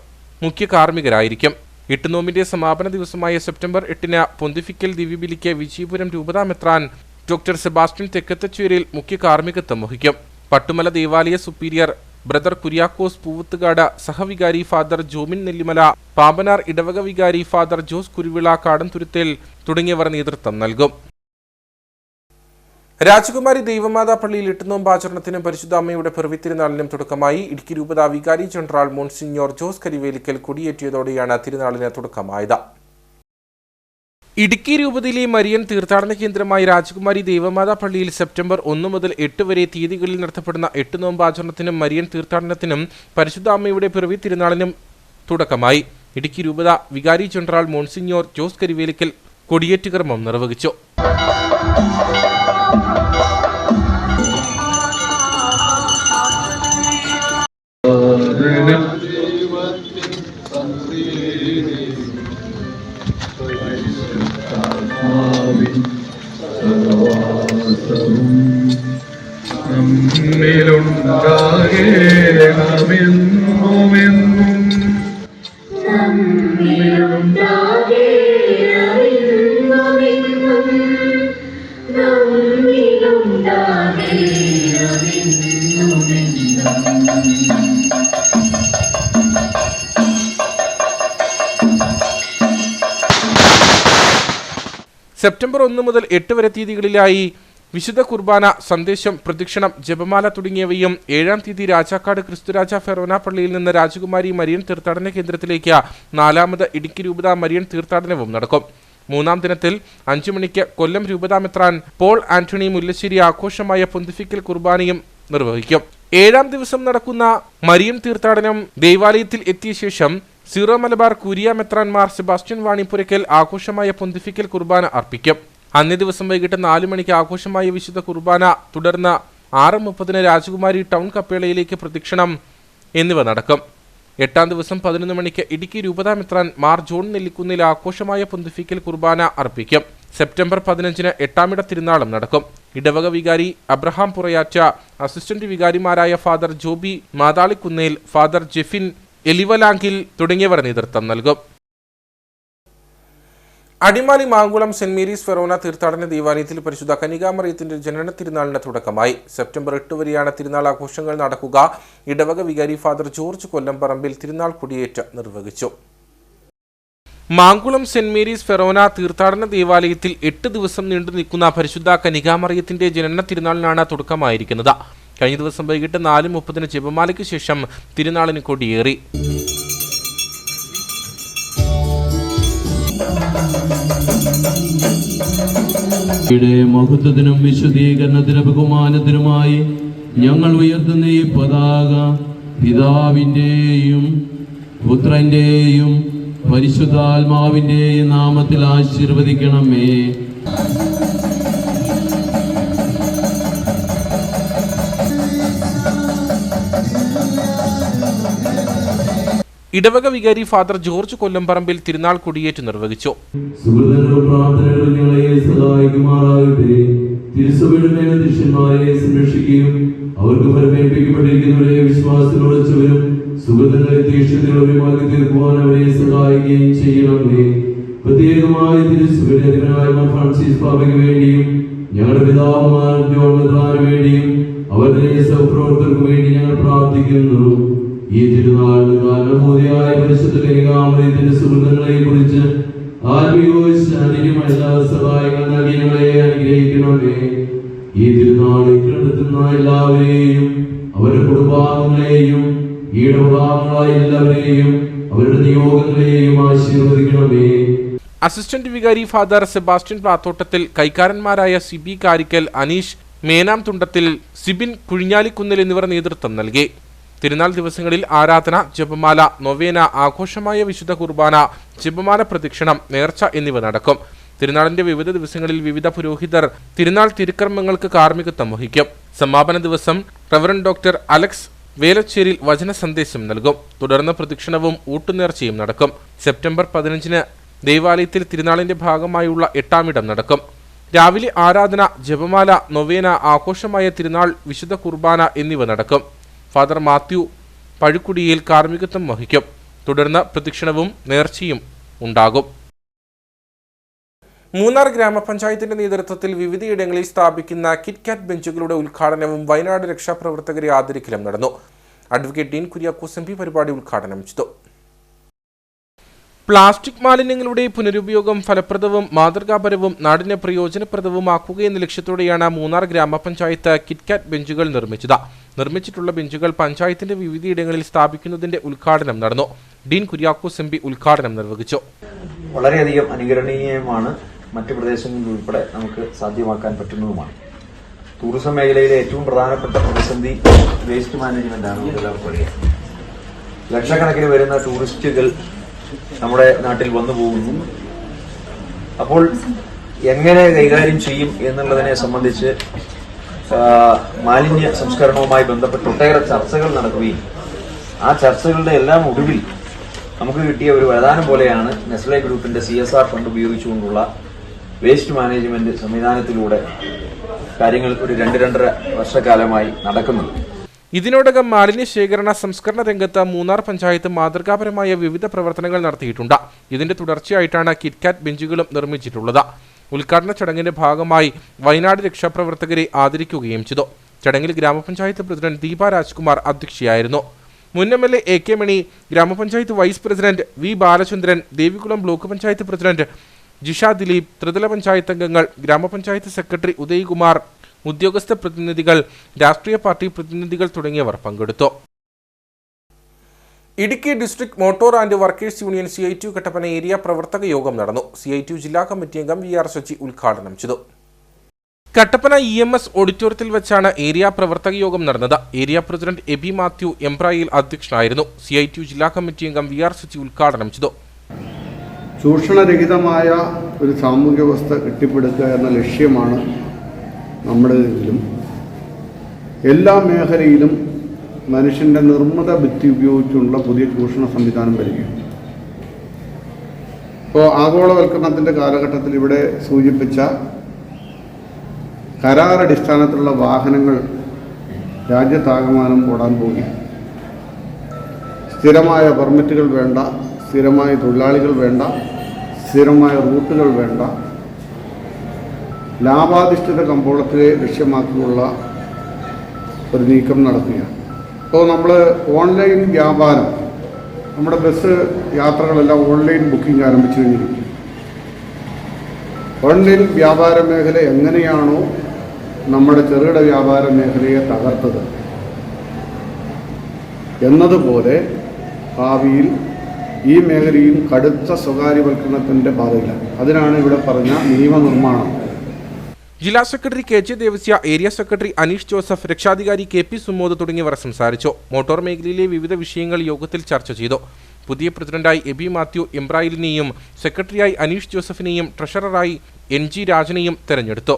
S1: മുഖ്യ കാർമ്മികരായിരിക്കും. എട്ടുനോമ്പിന്റെ സമാപന ദിവസമായ സെപ്റ്റംബർ 8-ന് പൊന്തിഫിക്കൽ ദിവ്യബലിക്ക് വിജയപുരം രൂപതാ മെത്രാൻ ഡോക്ടർ സെബാസ്റ്റ്യൻ തെക്കത്തച്ചേരിൽ മുഖ്യ കാർമ്മികത്വം വഹിക്കും. പട്ടുമല ദേവാലയ സുപ്പീരിയർ ബ്രദർ കുര്യാക്കോസ് പൂവത്തുകാട്, സഹവികാരി ഫാദർ ജോമിൻ നെല്ലിമല, പാമ്പനാർ ഇടവക വികാരി ഫാദർ ജോസ് കുരുവിള കാടൻതുരുത്തേൽ തുടങ്ങിയവർ നേതൃത്വം നൽകും. രാജകുമാരി ദൈവമാതാ പള്ളിയിൽ എട്ടുനോമ്പാചരണത്തിനും പരിശുദ്ധ അമ്മയുടെ പിറവി തിരുനാളിനും തുടക്കമായി. ഇടുക്കി രൂപതാ വികാരി ജനറൽ മോൺസിഞ്ഞോർ ജോസ് കരിവേലിക്കൽ കൊടിയേറ്റിയതോടെയാണ് തിരുനാളിന് തുടക്കമായത്. ഇടുക്കി രൂപതയിലെ മരിയൻ തീർത്ഥാടന കേന്ദ്രമായ രാജകുമാരി ദേവമാതാ പള്ളിയിൽ സെപ്റ്റംബർ 1 മുതൽ 8 വരെ തീയതികളിൽ നടത്തപ്പെടുന്ന എട്ടുനോമ്പാചരണത്തിനും മരിയൻ തീർത്ഥാടനത്തിനും പരിശുദ്ധ അമ്മയുടെ പിറവി തിരുനാളിനും തുടക്കമായി. ഇടുക്കി രൂപത വികാരി ജനറൽ മോൺസിഞ്ഞോർ ജോസ് കരിവേലിക്കൽ കൊടിയേറ്റ് കർമ്മം നിർവഹിച്ചു. സെപ്റ്റംബർ 1 മുതൽ 8 വരെ തീയതികളിലായി വിശുദ്ധ കുർബാന, സന്ദേശം, പ്രദക്ഷിണം, ജപമാല തുടങ്ങിയവയും 7-ാം തീയതി രാജാക്കാട് ക്രിസ്തുരാജ ഫെറോന പള്ളിയിൽ നിന്ന് രാജകുമാരി മരിയൻ തീർത്ഥാടന കേന്ദ്രത്തിലേക്ക് 4ാമത് ഇടുക്കി രൂപത മരിയൻ തീർത്ഥാടനവും നടക്കും. 3-ാം ദിനത്തിൽ 5 മണിക്ക് കൊല്ലം രൂപതാ മെത്രാൻ പോൾ ആന്റണി മുല്ലശ്ശേരി ആഘോഷമായ പൊന്തിഫിക്കൽ കുർബാനയും നിർവഹിക്കും. 7-ാം ദിവസം നടക്കുന്ന മരിയൻ തീർത്ഥാടനം ദേവാലയത്തിൽ എത്തിയ ശേഷം zero Malabar curia മെത്രാൻമാർ Sebastian Vanipurackal ആഘോഷമായ പൊന്തിഫിക്കൽ കുർബാന അർപ്പിക്കും. അന്നേ ദിവസം വൈകിട്ട് 4 മണിക്ക് ആഘോഷമായ വിശുദ്ധ കുർബാന, തുടർന്ന് 6:30 രാജകുമാരി ടൗൺ കപ്പേളയിലേക്ക് പ്രദക്ഷിണം എന്നിവ നടക്കും. 8-ാം ദിവസം 11 മണിക്ക് ഇടുക്കി രൂപതാ മെത്രാൻ മാർ ജോൺ നെല്ലിക്കുന്നിൽ ആഘോഷമായ പൊന്തിഫിക്കൽ കുർബാന അർപ്പിക്കും. സെപ്റ്റംബർ 15-ന് 8-ാമിട തിരുനാളും നടക്കും. ഇടവക വികാരി അബ്രഹാം പുറയാറ്റ, അസിസ്റ്റന്റ് വികാരിമാരായ ഫാദർ ജോബി മാതാളിക്കുന്നേൽ, ഫാദർ ജെഫിൻ എലിവലാങ്കിൽ തുടങ്ങിയവർ നേതൃത്വം നൽകും. അടിമാലി മാങ്കുളം സെന്റ് മേരീസ് ഫെറോന തീർത്ഥാടന ദേവാലയത്തിൽ പരിശുദ്ധ കന്യകാമറിയത്തിന്റെ ജനന തിരുനാളിന് തുടക്കമായി. സെപ്റ്റംബർ 8 വരെയാണ് തിരുനാൾ ആഘോഷങ്ങൾ നടക്കുക. ഇടവക വികാരി ഫാദർ ജോർജ് കൊല്ലംപറമ്പിൽ തിരുനാൾ കൊടിയേറ്റ് നിർവഹിച്ചു. മാങ്കുളം സെന്റ് മേരീസ് ഫെറോന തീർത്ഥാടന ദേവാലയത്തിൽ 8 ദിവസം നീണ്ടു നിൽക്കുന്ന പരിശുദ്ധ കന്യകാമറിയത്തിന്റെ ജനന തിരുനാളിനാണ് തുടക്കമായിരിക്കുന്നത്. കഴിഞ്ഞ ദിവസം വൈകിട്ട് 4:30 ജപമാലയ്ക്ക് ശേഷം തിരുനാളിന് കൊടിയേറി.
S10: മഹത്വത്തിനും വിശുദ്ധീകരണത്തിനും ബഹുമാനത്തിനുമായി ഞങ്ങൾ ഉയർത്തുന്ന ഈ പതാക പിതാവിൻ്റെയും പുത്രന്റെയും പരിശുദ്ധാത്മാവിൻ്റെയും നാമത്തിൽ ആശീർവദിക്കണമേ.
S1: ഇടവക വികാരി ഫാദർ ജോർജ് കൊല്ലംപറമ്പിൽ തിരുനാൾ കൊടിയേറ്റ് നിർവഹിച്ചു.
S10: സംരക്ഷിക്കുകയും അവർക്ക് ഫലമേൽപ്പിക്കപ്പെട്ടിരിക്കുന്നവരെ വിശ്വാസത്തിലുറച്ചവരും സുഹൃത്തുക്കളെ തീക്ഷ്ണതയുള്ളവരുമാക്കി തീർക്കുവാൻ അവരെ സഹായിക്കുകയും ചെയ്യണമേ. പ്രത്യേകമായി തിരുസുഖനായ ഫ്രാൻസിസ് പാപ്പയ്ക്ക് വേണ്ടിയും ഞങ്ങളുടെ പിതാവുമാർ ജോൺ മെത്രാന് വേണ്ടിയും അവരുടെ സഹപ്രവർത്തകർക്ക് വേണ്ടി ഞങ്ങൾ പ്രാർത്ഥിക്കുന്നു. ഈ തിരുനാളിന് കാരണഭൂതിയായ പരിശുദ്ധ കന്യകാമറിയത്തിന്റെ സുഹൃത്തുക്കളെ കുറിച്ച് ആത്മീയവും ശാരീരികമായ എല്ലാ സഹായങ്ങൾ നൽകി ഞങ്ങളെ അനുഗ്രഹിക്കണമേ. ഈ തിരുനാളിൽ കണ്ടെത്തുന്ന എല്ലാവരെയും അവരുടെ കുടുംബാംഗങ്ങളെയും ഈടവകാംഗങ്ങളായ എല്ലാവരെയും അവരുടെ നിയോഗങ്ങളെയും ആശീർവദിക്കണമേ.
S1: അസിസ്റ്റന്റ് വികാരി ഫാദർ സെബാസ്റ്റ്യൻ പ്ലാത്തോട്ടത്തിൽ, കൈക്കാരന്മാരായ സിബി കാരിക്കൽ, അനീഷ് മേനാം തുണ്ടത്തിൽ, സിബിൻ കുഴിഞ്ഞാലിക്കുന്നിൽ എന്നിവർ നേതൃത്വം നൽകി. തിരുനാൾ ദിവസങ്ങളിൽ ആരാധന, ജപമാല, നൊവേന, ആഘോഷമായ വിശുദ്ധ കുർബാന, ജപമാല പ്രദക്ഷിണം, നേർച്ച എന്നിവ നടക്കും. തിരുനാളിന്റെ വിവിധ ദിവസങ്ങളിൽ വിവിധ പുരോഹിതർ തിരുനാൾ തിരുക്കർമ്മങ്ങൾക്ക് കാർമ്മികത്വം വഹിക്കും. സമാപന ദിവസം റവറന്റ് ഡോക്ടർ അലക്സ് വേലച്ചേരിൽ വചന സന്ദേശം നൽകും. തുടർന്ന് പ്രദക്ഷിണവും ഊട്ടുനേർച്ചയും നടക്കും. സെപ്റ്റംബർ 15-ന് ദേവാലയത്തിൽ തിരുനാളിന്റെ ഭാഗമായുള്ള 8-ാമിടം നടക്കും. രാവിലെ ആരാധന, ജപമാല, നൊവേന, ആഘോഷമായ തിരുനാൾ, വിശുദ്ധ കുർബാന എന്നിവ നടക്കും. ഫാദർ മാത്യു പഴുക്കുടിയിൽ കാർമ്മികത്വം വഹിക്കും. തുടർന്ന് പ്രദക്ഷിണവും നേർച്ചയും ഉണ്ടാകും. മൂന്നാർ ഗ്രാമപഞ്ചായത്തിന്റെ നേതൃത്വത്തിൽ വിവിധയിടങ്ങളിൽ സ്ഥാപിക്കുന്ന കിറ്റ്കാറ്റ് ബെഞ്ചുകളുടെ ഉദ്ഘാടനവും വയനാട് രക്ഷാപ്രവർത്തകരെ ആദരിക്കലും നടന്നു. Advocate Dean Kuriakose MP. പരിപാടി ഉദ്ഘാടനം ചെയ്തു. പ്ലാസ്റ്റിക് മാലിന്യങ്ങളുടെ പുനരുപയോഗം ഫലപ്രദവും മാതൃകാപരവും നാടിന് പ്രയോജനപ്രദവുമാക്കുകയെന്ന ലക്ഷ്യത്തോടെയാണ് മൂന്നാർ ഗ്രാമപഞ്ചായത്ത് കിറ്റ്കാറ്റ് ബെഞ്ചുകൾ നിർമ്മിച്ചത്. നിർമ്മിച്ചിട്ടുള്ള ബെഞ്ചുകൾ പഞ്ചായത്തിന്റെ വിവിധയിടങ്ങളിൽ സ്ഥാപിക്കുന്നതിന്റെ ഉദ്ഘാടനം നടന്നു. ഡീൻ കുര്യാക്കോസ് എം.പി. ഉദ്ഘാടനം നിർവഹിച്ചു.
S3: വളരെയധികം അനുകരണീയമാണ്. മറ്റു പ്രദേശങ്ങളിൽ ഉൾപ്പെടെ നമുക്ക് സാധ്യമാക്കാൻ പറ്റുന്നതുമാണ്. ടൂറിസം മേഖലയിലെ ഏറ്റവും പ്രധാനപ്പെട്ട പ്രതിസന്ധി വേസ്റ്റ് മാനേജ്മെന്റ് ആണ്. ലക്ഷക്കണക്കിന് വരുന്ന ടൂറിസ്റ്റുകൾ നമ്മുടെ നാട്ടിൽ വന്നു പോകുന്നു. അപ്പോൾ എങ്ങനെ കൈകാര്യം ചെയ്യും എന്നുള്ളതിനെ സംബന്ധിച്ച് മാലിന്യ സംസ്കരണവുമായി ബന്ധപ്പെട്ട് ഒട്ടേറെ ചർച്ചകൾ നടക്കുകയും ആ ചർച്ചകളുടെ എല്ലാം ഒടുവിൽ നമുക്ക് കിട്ടിയ ഒരു വരദാനം പോലെയാണ് നെസ്ലെ ഗ്രൂപ്പിന്റെ CSR ഫണ്ട് ഉപയോഗിച്ചുകൊണ്ടുള്ള വേസ്റ്റ് മാനേജ്മെന്റ് സംവിധാനത്തിലൂടെ കാര്യങ്ങൾ ഒരു 2-2.5 വർഷക്കാലമായി നടക്കുന്നത്.
S1: ഇതിനോടകം മാലിന്യ ശേഖരണ സംസ്കരണ രംഗത്ത് മൂന്നാർ പഞ്ചായത്ത് മാതൃകാപരമായ വിവിധ പ്രവർത്തനങ്ങൾ നടത്തിയിട്ടുണ്ട്. ഇതിന്റെ തുടർച്ചയായിട്ടാണ് കിറ്റ്കാറ്റ് ബെഞ്ചുകളും നിർമ്മിച്ചിട്ടുള്ളത്. ഉദ്ഘാടന ചടങ്ങിന്റെ ഭാഗമായി വയനാട് രക്ഷാപ്രവർത്തകരെ ആദരിക്കുകയും ചെയ്തു. ചടങ്ങിൽ ഗ്രാമപഞ്ചായത്ത് പ്രസിഡന്റ് ദീപ രാജ്കുമാർ അധ്യക്ഷയായിരുന്നു. മുൻ MLA AK മണി, ഗ്രാമപഞ്ചായത്ത് vice president V Balachandran, Devikulam block panchayat president Jisha Dileep, ത്രിതല പഞ്ചായത്ത് അംഗങ്ങൾ, ഗ്രാമപഞ്ചായത്ത് സെക്രട്ടറി ഉദയ്കുമാർ, ഉദ്യോഗസ്ഥ പ്രതിനിധികൾ, രാഷ്ട്രീയ പാർട്ടി പ്രതിനിധികൾ തുടങ്ങിയവർ പങ്കെടുത്തു. Idukki district motor and workers union CITU Kattappana area പ്രവർത്തക യോഗം നടന്നു. CITU ജില്ലാ കമ്മിറ്റി അംഗം VR സച്ചി ഉദ്ഘാടനം ചെയ്തു. കട്ടപ്പന EMS ഓഡിറ്റോറിയത്തിൽ വെച്ചാണ് ഏരിയ പ്രവർത്തക യോഗം നടന്നത്. ഏരിയ പ്രസിഡന്റ് എബി മാത്യു എംബ്രായിൽ അധ്യക്ഷനായിരുന്നു. CITU ജില്ലാ കമ്മിറ്റി അംഗം VR സച്ചി ഉദ്ഘാടനം ചെയ്തു.
S11: ചൂഷണരഹിതമായ ഒരു സാമൂഹ്യ വ്യവസ്ഥ കെട്ടിപ്പടുക്കുക എന്ന ലക്ഷ്യമാണ് നമ്മുടേതെങ്കിലും എല്ലാ മേഖലയിലും മനുഷ്യൻ്റെ നിർമ്മിത ഭിത്തി ഉപയോഗിച്ചുള്ള പുതിയ ചൂഷണ സംവിധാനം വരികയാണ്. ഇപ്പോൾ ആഗോളവൽക്കരണത്തിൻ്റെ കാലഘട്ടത്തിൽ ഇവിടെ സൂചിപ്പിച്ച കരാറടിസ്ഥാനത്തിലുള്ള വാഹനങ്ങൾ രാജ്യത്താകമാനം ഓടാൻ പോയി. സ്ഥിരമായ പെർമിറ്റുകൾ വേണ്ട, സ്ഥിരമായ തൊഴിലാളികൾ വേണ്ട, സ്ഥിരമായ റൂട്ടുകൾ വേണ്ട, ലാഭാധിഷ്ഠിത കമ്പോളത്തെ ലക്ഷ്യമാക്കിയുള്ള ഒരു നീക്കം നടത്തുകയാണ്. ഇപ്പോൾ നമ്മൾ ഓൺലൈൻ വ്യാപാരം, നമ്മുടെ ബസ് യാത്രകളെല്ലാം ഓൺലൈൻ ബുക്കിംഗ് ആരംഭിച്ചു കഴിഞ്ഞിരിക്കും. ഓൺലൈൻ വ്യാപാര മേഖല എങ്ങനെയാണോ നമ്മുടെ ചെറുകിട വ്യാപാര മേഖലയെ തകർത്തത് എന്നതുപോലെ ഭാവിയിൽ ഈ മേഖലയിൽ കടുത്ത സ്വകാര്യവൽക്കരണത്തിൻ്റെ പാതയിലാണ്. അതിനാണ് ഇവിടെ പറഞ്ഞ നിയമനിർമ്മാണം.
S1: ജില്ലാ secretary KJ Devasya, area secretary Aneesh Joseph, രക്ഷാധികാരി KP സുമോദ് തുടങ്ങിയവർ സംസാരിച്ചു. മോട്ടോർ മേഖലയിലെ വിവിധ വിഷയങ്ങൾ യോഗത്തിൽ ചർച്ച ചെയ്തു. പുതിയ പ്രസിഡന്റായി എബി മാത്യു എംബ്രായിലിനെയും സെക്രട്ടറിയായി അനീഷ് ജോസഫിനെയും ട്രഷററായി NG രാജനെയും തെരഞ്ഞെടുത്തു.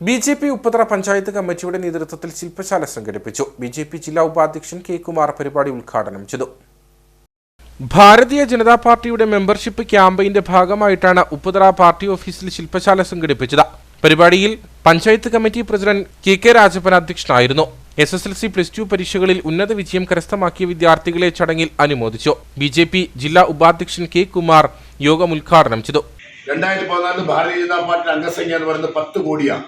S1: BJP ഉപ്പുതറ പഞ്ചായത്ത് കമ്മിറ്റിയുടെ നേതൃത്വത്തിൽ ശില്പശാല സംഘടിപ്പിച്ചു. BJP ജില്ലാ ഉപാധ്യക്ഷൻ K കുമാർ പരിപാടി ഉദ്ഘാടനം ചെയ്തു. ഭാരതീയ ജനതാ പാർട്ടിയുടെ മെമ്പർഷിപ്പ് ക്യാമ്പയിന്റെ ഭാഗമായിട്ടാണ് ഉപ്പുതറ പാർട്ടി ഓഫീസിൽ ശില്പശാല സംഘടിപ്പിച്ചത്. പരിപാടിയിൽ panchayat committee president KK Rajappan അധ്യക്ഷനായിരുന്നു. SSLC +2 പരീക്ഷകളിൽ ഉന്നത വിജയം കരസ്ഥമാക്കിയ വിദ്യാർത്ഥികളെ ചടങ്ങിൽ അനുമോദിച്ചു. BJP ജില്ലാ ഉപാധ്യക്ഷൻ K കുമാർ യോഗം ഉദ്ഘാടനം ചെയ്തു.
S12: 2014 ഭാരതീയ ജനതാ പാർട്ടിയുടെ അംഗസംഖ്യ എന്ന് പറയുന്നത് 10 കോടിയാണ്.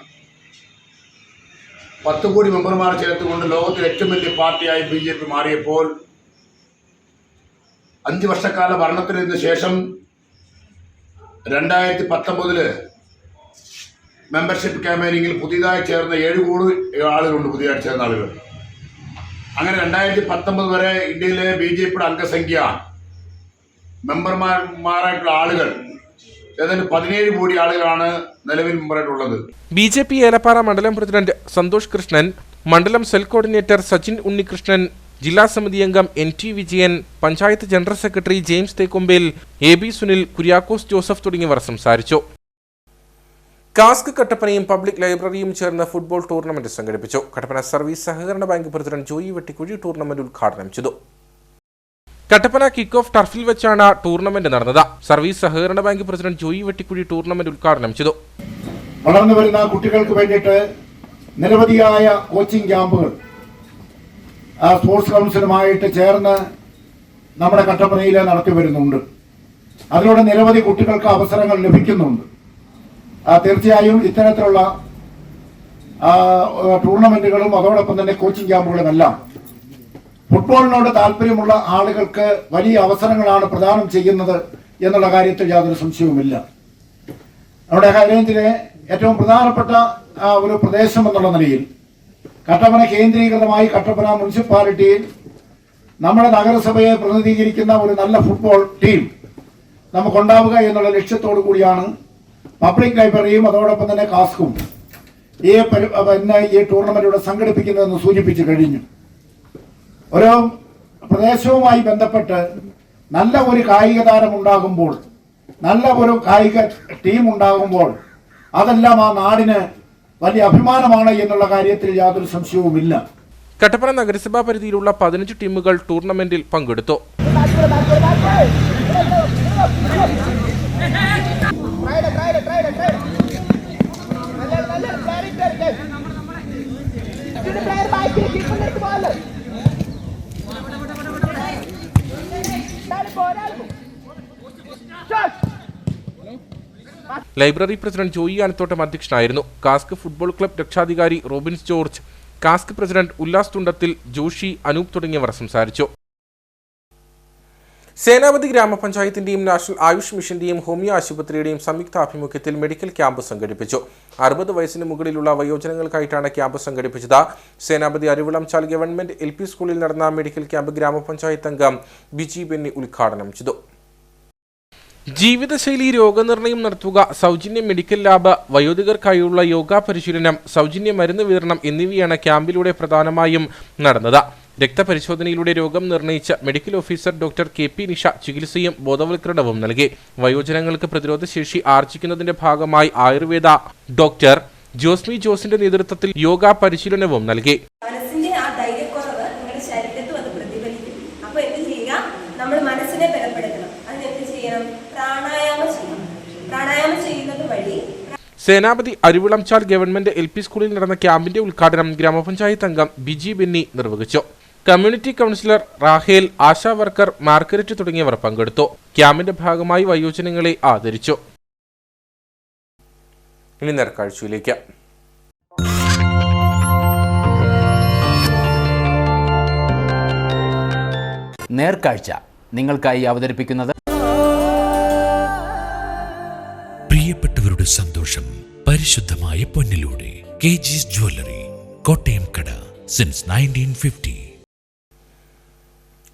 S12: 10 കോടി മെമ്പർമാർ ചേർത്തുകൊണ്ട് ലോകത്തിലെ ഏറ്റവും വലിയ പാർട്ടിയായി BJP മാറിയപ്പോൾ 5 വർഷക്കാല ഭരണത്തിന് ശേഷം 2019 മെമ്പർഷിപ്പ് ക്യാമ്പയിനിങ്ങിൽ പുതിയതായി ചേർന്ന 7 കോടി ആളുകളുണ്ട്. പുതിയതായി ചേർന്ന ആളുകൾ. അങ്ങനെ 2019 വരെ ഇന്ത്യയിലെ BJPയുടെ അംഗസംഖ്യ മെമ്പർമാരായിട്ടുള്ള ആളുകൾ ഏതാണ്ട് 17 കോടി ആളുകളാണ് നിലവിൽ മെമ്പറായിട്ടുള്ളത്.
S1: BJP ഏലപ്പാറ മണ്ഡലം പ്രസിഡന്റ് സന്തോഷ് കൃഷ്ണൻ, മണ്ഡലം സെൽ കോർഡിനേറ്റർ സച്ചിൻ ഉണ്ണികൃഷ്ണൻ, ജില്ലാ സമിതി അംഗം NT Vijayan, panchayat general secretary James Thekkombel, AB Sunil, Kuriakose Joseph തുടങ്ങിയവർ സംസാരിച്ചു. കാസ്ക് കട്ടപ്പനയും പബ്ലിക് ലൈബ്രറിയും ചേർന്ന് ഫുട്ബോൾ ടൂർണമെന്റ് സംഘടിപ്പിച്ചു. കട്ടപ്പന സർവീസ് സഹകരണ bank president Joy Vettikuzhi tournament ഉദ്ഘാടനം ചെയ്തു. കട്ടപ്പന കിക്ക് ഓഫ് ടർഫിൽ വെച്ചാണ് ടൂർണമെന്റ് നടന്നത്. സർവീസ് സഹകരണ bank president Joy Vettikuzhi tournament ഉദ്ഘാടനം ചെയ്തു.
S13: വളർന്നു വരുന്ന കുട്ടികൾക്ക് വേണ്ടിയിട്ട് നിരവധിയായ കോച്ചിങ് ക്യാമ്പുകൾ സ്പോർട്സ് കൗൺസിലുമായിട്ട് ചേർന്ന് നമ്മുടെ കട്ടപ്പനയിൽ നടത്തി വരുന്നുണ്ട്. അതിലൂടെ നിരവധി കുട്ടികൾക്ക് അവസരങ്ങൾ ലഭിക്കുന്നുണ്ട്. തീർച്ചയായും ഇത്തരത്തിലുള്ള ടൂർണമെന്റുകളും അതോടൊപ്പം തന്നെ കോച്ചിങ് ക്യാമ്പുകളും എല്ലാം ഫുട്ബോളിനോട് താല്പര്യമുള്ള ആളുകൾക്ക് വലിയ അവസരങ്ങളാണ് പ്രദാനം ചെയ്യുന്നത് എന്നുള്ള കാര്യത്തിൽ യാതൊരു സംശയവുമില്ല. നമ്മുടെ ഹൈറേഞ്ചിലെ ഏറ്റവും പ്രധാനപ്പെട്ട ഒരു പ്രദേശം എന്നുള്ള നിലയിൽ കട്ടപ്പന കേന്ദ്രീകൃതമായി കട്ടപ്പന മുനിസിപ്പാലിറ്റിയിൽ നമ്മുടെ നഗരസഭയെ പ്രതിനിധീകരിക്കുന്ന ഒരു നല്ല ഫുട്ബോൾ ടീം നമുക്കുണ്ടാവുക എന്നുള്ള ലക്ഷ്യത്തോടു കൂടിയാണ് പബ്ലിക് ലൈബ്രറിയും അതോടൊപ്പം തന്നെ കാസ്കും ഈ ടൂർണമെന്റ് ഇവിടെ സംഘടിപ്പിക്കുന്നതെന്ന് സൂചിപ്പിച്ചു കഴിഞ്ഞു. ഓരോ പ്രദേശവുമായി ബന്ധപ്പെട്ട് നല്ല ഒരു കായിക താരം ഉണ്ടാകുമ്പോൾ, നല്ല ഒരു കായിക ടീം ഉണ്ടാകുമ്പോൾ അതെല്ലാം ആ നാടിന് വലിയ അഭിമാനമാണ് എന്നുള്ള കാര്യത്തിൽ യാതൊരു സംശയവുമില്ല.
S1: കട്ടപ്പന നഗരസഭാ പരിധിയിലുള്ള 15 ടീമുകൾ ടൂർണമെന്റിൽ പങ്കെടുത്തു. ലൈബ്രറി പ്രസിഡന്റ് ജോയി ആനത്തോട്ടം അധ്യക്ഷനായിരുന്നു. കാസ്ക് ഫുട്ബോൾ ക്ലബ് രക്ഷാധികാരി റോബിൻസ് ജോർജ്, കാസ്ക് പ്രസിഡന്റ് ഉല്ലാസ് തുണ്ടത്തിൽ, ജോഷി, അനൂപ് തുടങ്ങിയവർ സംസാരിച്ചു. സേനാപതി ഗ്രാമപഞ്ചായത്തിന്റെയും നാഷണൽ ആയുഷ് മിഷന്റെയും ഹോമിയോ ആശുപത്രിയുടെയും സംയുക്ത ആഭിമുഖ്യത്തിൽ മെഡിക്കൽ ക്യാമ്പ് സംഘടിപ്പിച്ചു. 60 വയസ്സിന് മുകളിലുള്ള വയോജനങ്ങൾക്കായിട്ടാണ് ക്യാമ്പ് സംഘടിപ്പിച്ചത്. സേനാപതി അരുവിളംചാൽ ഗവൺമെന്റ് LP സ്കൂളിൽ നടന്ന മെഡിക്കൽ ക്യാമ്പ് ഗ്രാമപഞ്ചായത്ത് അംഗം ബിജി ബെന്നി ഉദ്ഘാടനം ചെയ്തു. ജീവിതശൈലി രോഗനിർണയം നടത്തുക, സൗജന്യ മെഡിക്കൽ ലാബ്, വയോധികർക്കായുള്ള യോഗ പരിശീലനം, സൗജന്യ മരുന്ന് വിതരണം എന്നിവയാണ് ക്യാമ്പിലൂടെ പ്രധാനമായും നടന്നത്. രക്തപരിശോധനയിലൂടെ രോഗം നിർണയിച്ച medical officer doctor KP Nisha ചികിത്സയും ബോധവൽക്കരണവും നൽകി. വയോജനങ്ങൾക്ക് പ്രതിരോധശേഷി ആർജിക്കുന്നതിന്റെ ഭാഗമായി ആയുർവേദ ഡോക്ടർ ജോസ്മി ജോസിന്റെ നേതൃത്വത്തിൽ യോഗ പരിശീലനവും നൽകി.
S14: നമ്മൾ മനസ്സിനെ ബലപ്പെടുത്തണം. അതിനെന്ത് ചെയ്യണം? പ്രാണായാമം ചെയ്യുന്നത് വഴി.
S1: സേനാപതി അരുവിളംചാൽ ഗവൺമെന്റ് LP സ്കൂളിൽ നടന്ന ക്യാമ്പിന്റെ ഉദ്ഘാടനം ഗ്രാമപഞ്ചായത്ത് അംഗം ബിജി ബെന്നി നിർവഹിച്ചു. കമ്മ്യൂണിറ്റി കൗൺസിലർ റാഹേൽ, ആശാ വർക്കർ മാർഗരറ്റ് തുടങ്ങിയവർ പങ്കെടുത്തു. ക്യാമ്പിന്റെ ഭാഗമായി വയോജനങ്ങളെ ആദരിച്ചു. ഇനി നേർക്കാഴ്ചയിലേക്ക്.
S15: നേർക്കാഴ്ച നിങ്ങൾക്കായി അവതരിപ്പിക്കുന്നത്
S16: പ്രിയപ്പെട്ടവരുടെ സന്തോഷം പരിശുദ്ധമായ പൊന്നിലൂടെ KG's ജ്വല്ലറി, കോട്ടയം കട, സിൻസ് 1950.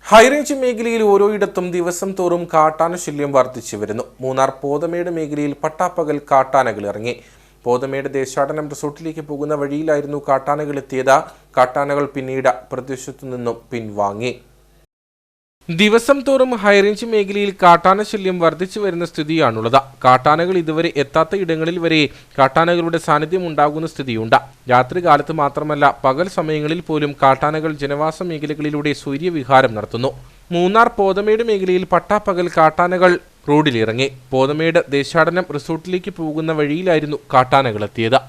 S1: ഹൈറേഞ്ച് മേഖലയിൽ ഓരോയിടത്തും ദിവസം തോറും കാട്ടാനശല്യം വർദ്ധിച്ചു വരുന്നു. മൂന്നാർ പോതമേട് മേഖലയിൽ പട്ടാപ്പകൽ കാട്ടാനകൾ ഇറങ്ങി. പോതമേട് ദേശാടനം റിസോർട്ടിലേക്ക് പോകുന്ന വഴിയിലായിരുന്നു കാട്ടാനകൾ എത്തിയത്. കാട്ടാനകൾ പിന്നീട് പ്രദേശത്തു നിന്നും പിൻവാങ്ങി. ദിവസം തോറും ഹൈറേഞ്ച് മേഖലയിൽ കാട്ടാനശല്യം വർദ്ധിച്ചു വരുന്ന സ്ഥിതിയാണുള്ളത്. കാട്ടാനകൾ ഇതുവരെ എത്താത്ത ഇടങ്ങളിൽ വരെ കാട്ടാനകളുടെ സാന്നിധ്യം ഉണ്ടാകുന്ന സ്ഥിതിയുണ്ട്. രാത്രികാലത്ത് മാത്രമല്ല, പകൽ സമയങ്ങളിൽ പോലും കാട്ടാനകൾ ജനവാസ മേഖലകളിലൂടെ സൂര്യവിഹാരം നടത്തുന്നു. മൂന്നാർ പോതമേട് മേഖലയിൽ പട്ടാപ്പകൽ കാട്ടാനകൾ റോഡിലിറങ്ങി. പോതമേട് ദേശാടനം റിസോർട്ടിലേക്ക് പോകുന്ന വഴിയിലായിരുന്നു കാട്ടാനകൾ എത്തിയത്.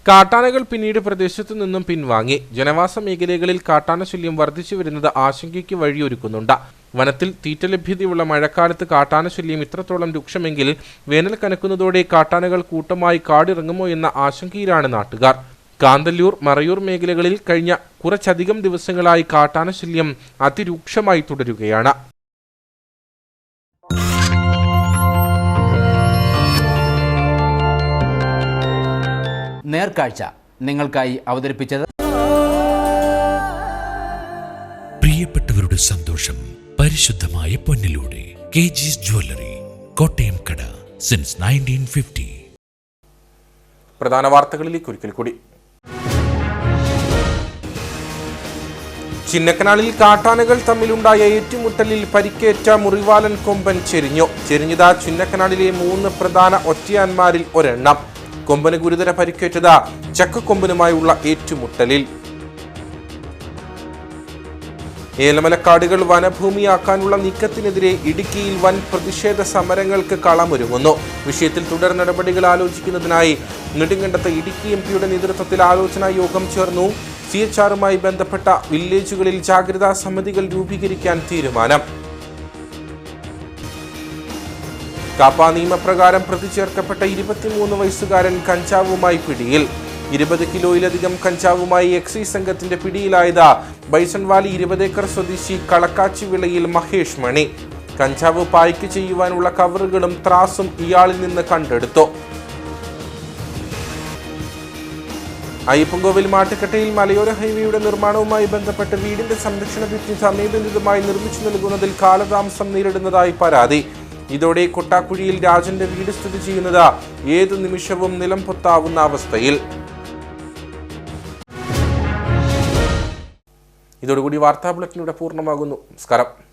S1: കാട്ടാനകൾ പിന്നീട് പ്രദേശത്തു നിന്നും പിൻവാങ്ങി. ജനവാസ മേഖലകളിൽ കാട്ടാനശല്യം വർദ്ധിച്ചു വരുന്നത് ആശങ്കയ്ക്ക് വഴിയൊരുക്കുന്നുണ്ട്. വനത്തിൽ തീറ്റ ലഭ്യതയുള്ള മഴക്കാലത്ത് കാട്ടാനശല്യം ഇത്രത്തോളം രൂക്ഷമെങ്കിൽ വേനൽ കനക്കുന്നതോടെ കാട്ടാനകൾ കൂട്ടമായി കാടിറങ്ങുമോ എന്ന ആശങ്കയിലാണ് നാട്ടുകാർ. കാന്തല്ലൂർ, മറയൂർ മേഖലകളിൽ കഴിഞ്ഞ കുറച്ചധികം ദിവസങ്ങളായി കാട്ടാനശല്യം അതിരൂക്ഷമായി തുടരുകയാണ്.
S15: നേർക്കാഴ്ച നിങ്ങൾക്കായി അവതരിപ്പിച്ചത്
S16: പ്രിയപ്പെട്ടവരുടെ സന്തോഷം പരിശുദ്ധമായ പൊന്നിലൂടെ KG's ജ്വല്ലറി, കോട്ടയം കട, സിൻസ് 1950.
S1: പ്രധാന വാർത്തകളിലേക്ക് ഒരിക്കൽ കൂടി. ചിന്നക്കനാലിൽ കാട്ടാനകൾ തമ്മിലുണ്ടായ ഏറ്റുമുട്ടലിൽ പരിക്കേറ്റ മുറിവാലൻ കൊമ്പൻ ചെരിഞ്ഞത് ചിന്നക്കനാലിലെ 3 പ്രധാന ഒറ്റയാന്മാരിൽ ഒരെണ്ണം. കൊമ്പന് ഗുരുതര പരിക്കേറ്റത് ചക്കക്കൊമ്പനുമായുള്ള ഏറ്റുമുട്ടലിൽ. ഏലമലക്കാടുകൾ വനഭൂമിയാക്കാനുള്ള നീക്കത്തിനെതിരെ ഇടുക്കിയിൽ വൻ പ്രതിഷേധ സമരങ്ങൾക്ക് കളമൊരുങ്ങുന്നു. വിഷയത്തിൽ തുടർ നടപടികൾ ആലോചിക്കുന്നതിനായി നെടുങ്കണ്ടത്ത് ഇടുക്കി MP നേതൃത്വത്തിൽ ആലോചനാ യോഗം ചേർന്നു. CHRുമായി ബന്ധപ്പെട്ട വില്ലേജുകളിൽ ജാഗ്രതാ സമിതികൾ രൂപീകരിക്കാൻ തീരുമാനം. കാപ്പ നിയമപ്രകാരം പ്രതി ചേർക്കപ്പെട്ട 23 വയസ്സുകാരൻ കഞ്ചാവുമായി പിടിയിൽ. 20 കിലോയിലധികം കഞ്ചാവുമായി എക്സൈസ് സംഘത്തിന്റെ പിടിയിലായത് ബൈസൺവാലി 20 ഏക്കർ സ്വദേശി കളക്കാച്ചി വിളയിൽ മഹേഷ് മണി. കഞ്ചാവ് പായ്ക്ക് ചെയ്യുവാനുള്ള കവറുകളും ത്രാസും ഇയാളിൽ നിന്ന് കണ്ടെടുത്തു. അയ്യപ്പൻകോവിൽ മാട്ടുക്കട്ടയിൽ മലയോര ഹൈവേയുടെ നിർമ്മാണവുമായി ബന്ധപ്പെട്ട് വീടിന്റെ സംരക്ഷണ ഭിത്തി സമയബന്ധിതമായി നിർമ്മിച്ചു നൽകുന്നതിൽ കാലതാമസം നേരിടുന്നതായി പരാതി. ഇതോടെ കൊട്ടാക്കുഴിയിൽ രാജന്റെ വീട് സ്ഥിതി ചെയ്യുന്നത് ഏതു നിമിഷവും നിലം പൊത്താവുന്ന അവസ്ഥയിൽ. ഇതോടുകൂടി വാർത്താ ബുള്ളറ്റിൻ ഇവിടെ പൂർണ്ണമാകുന്നു. നമസ്കാരം.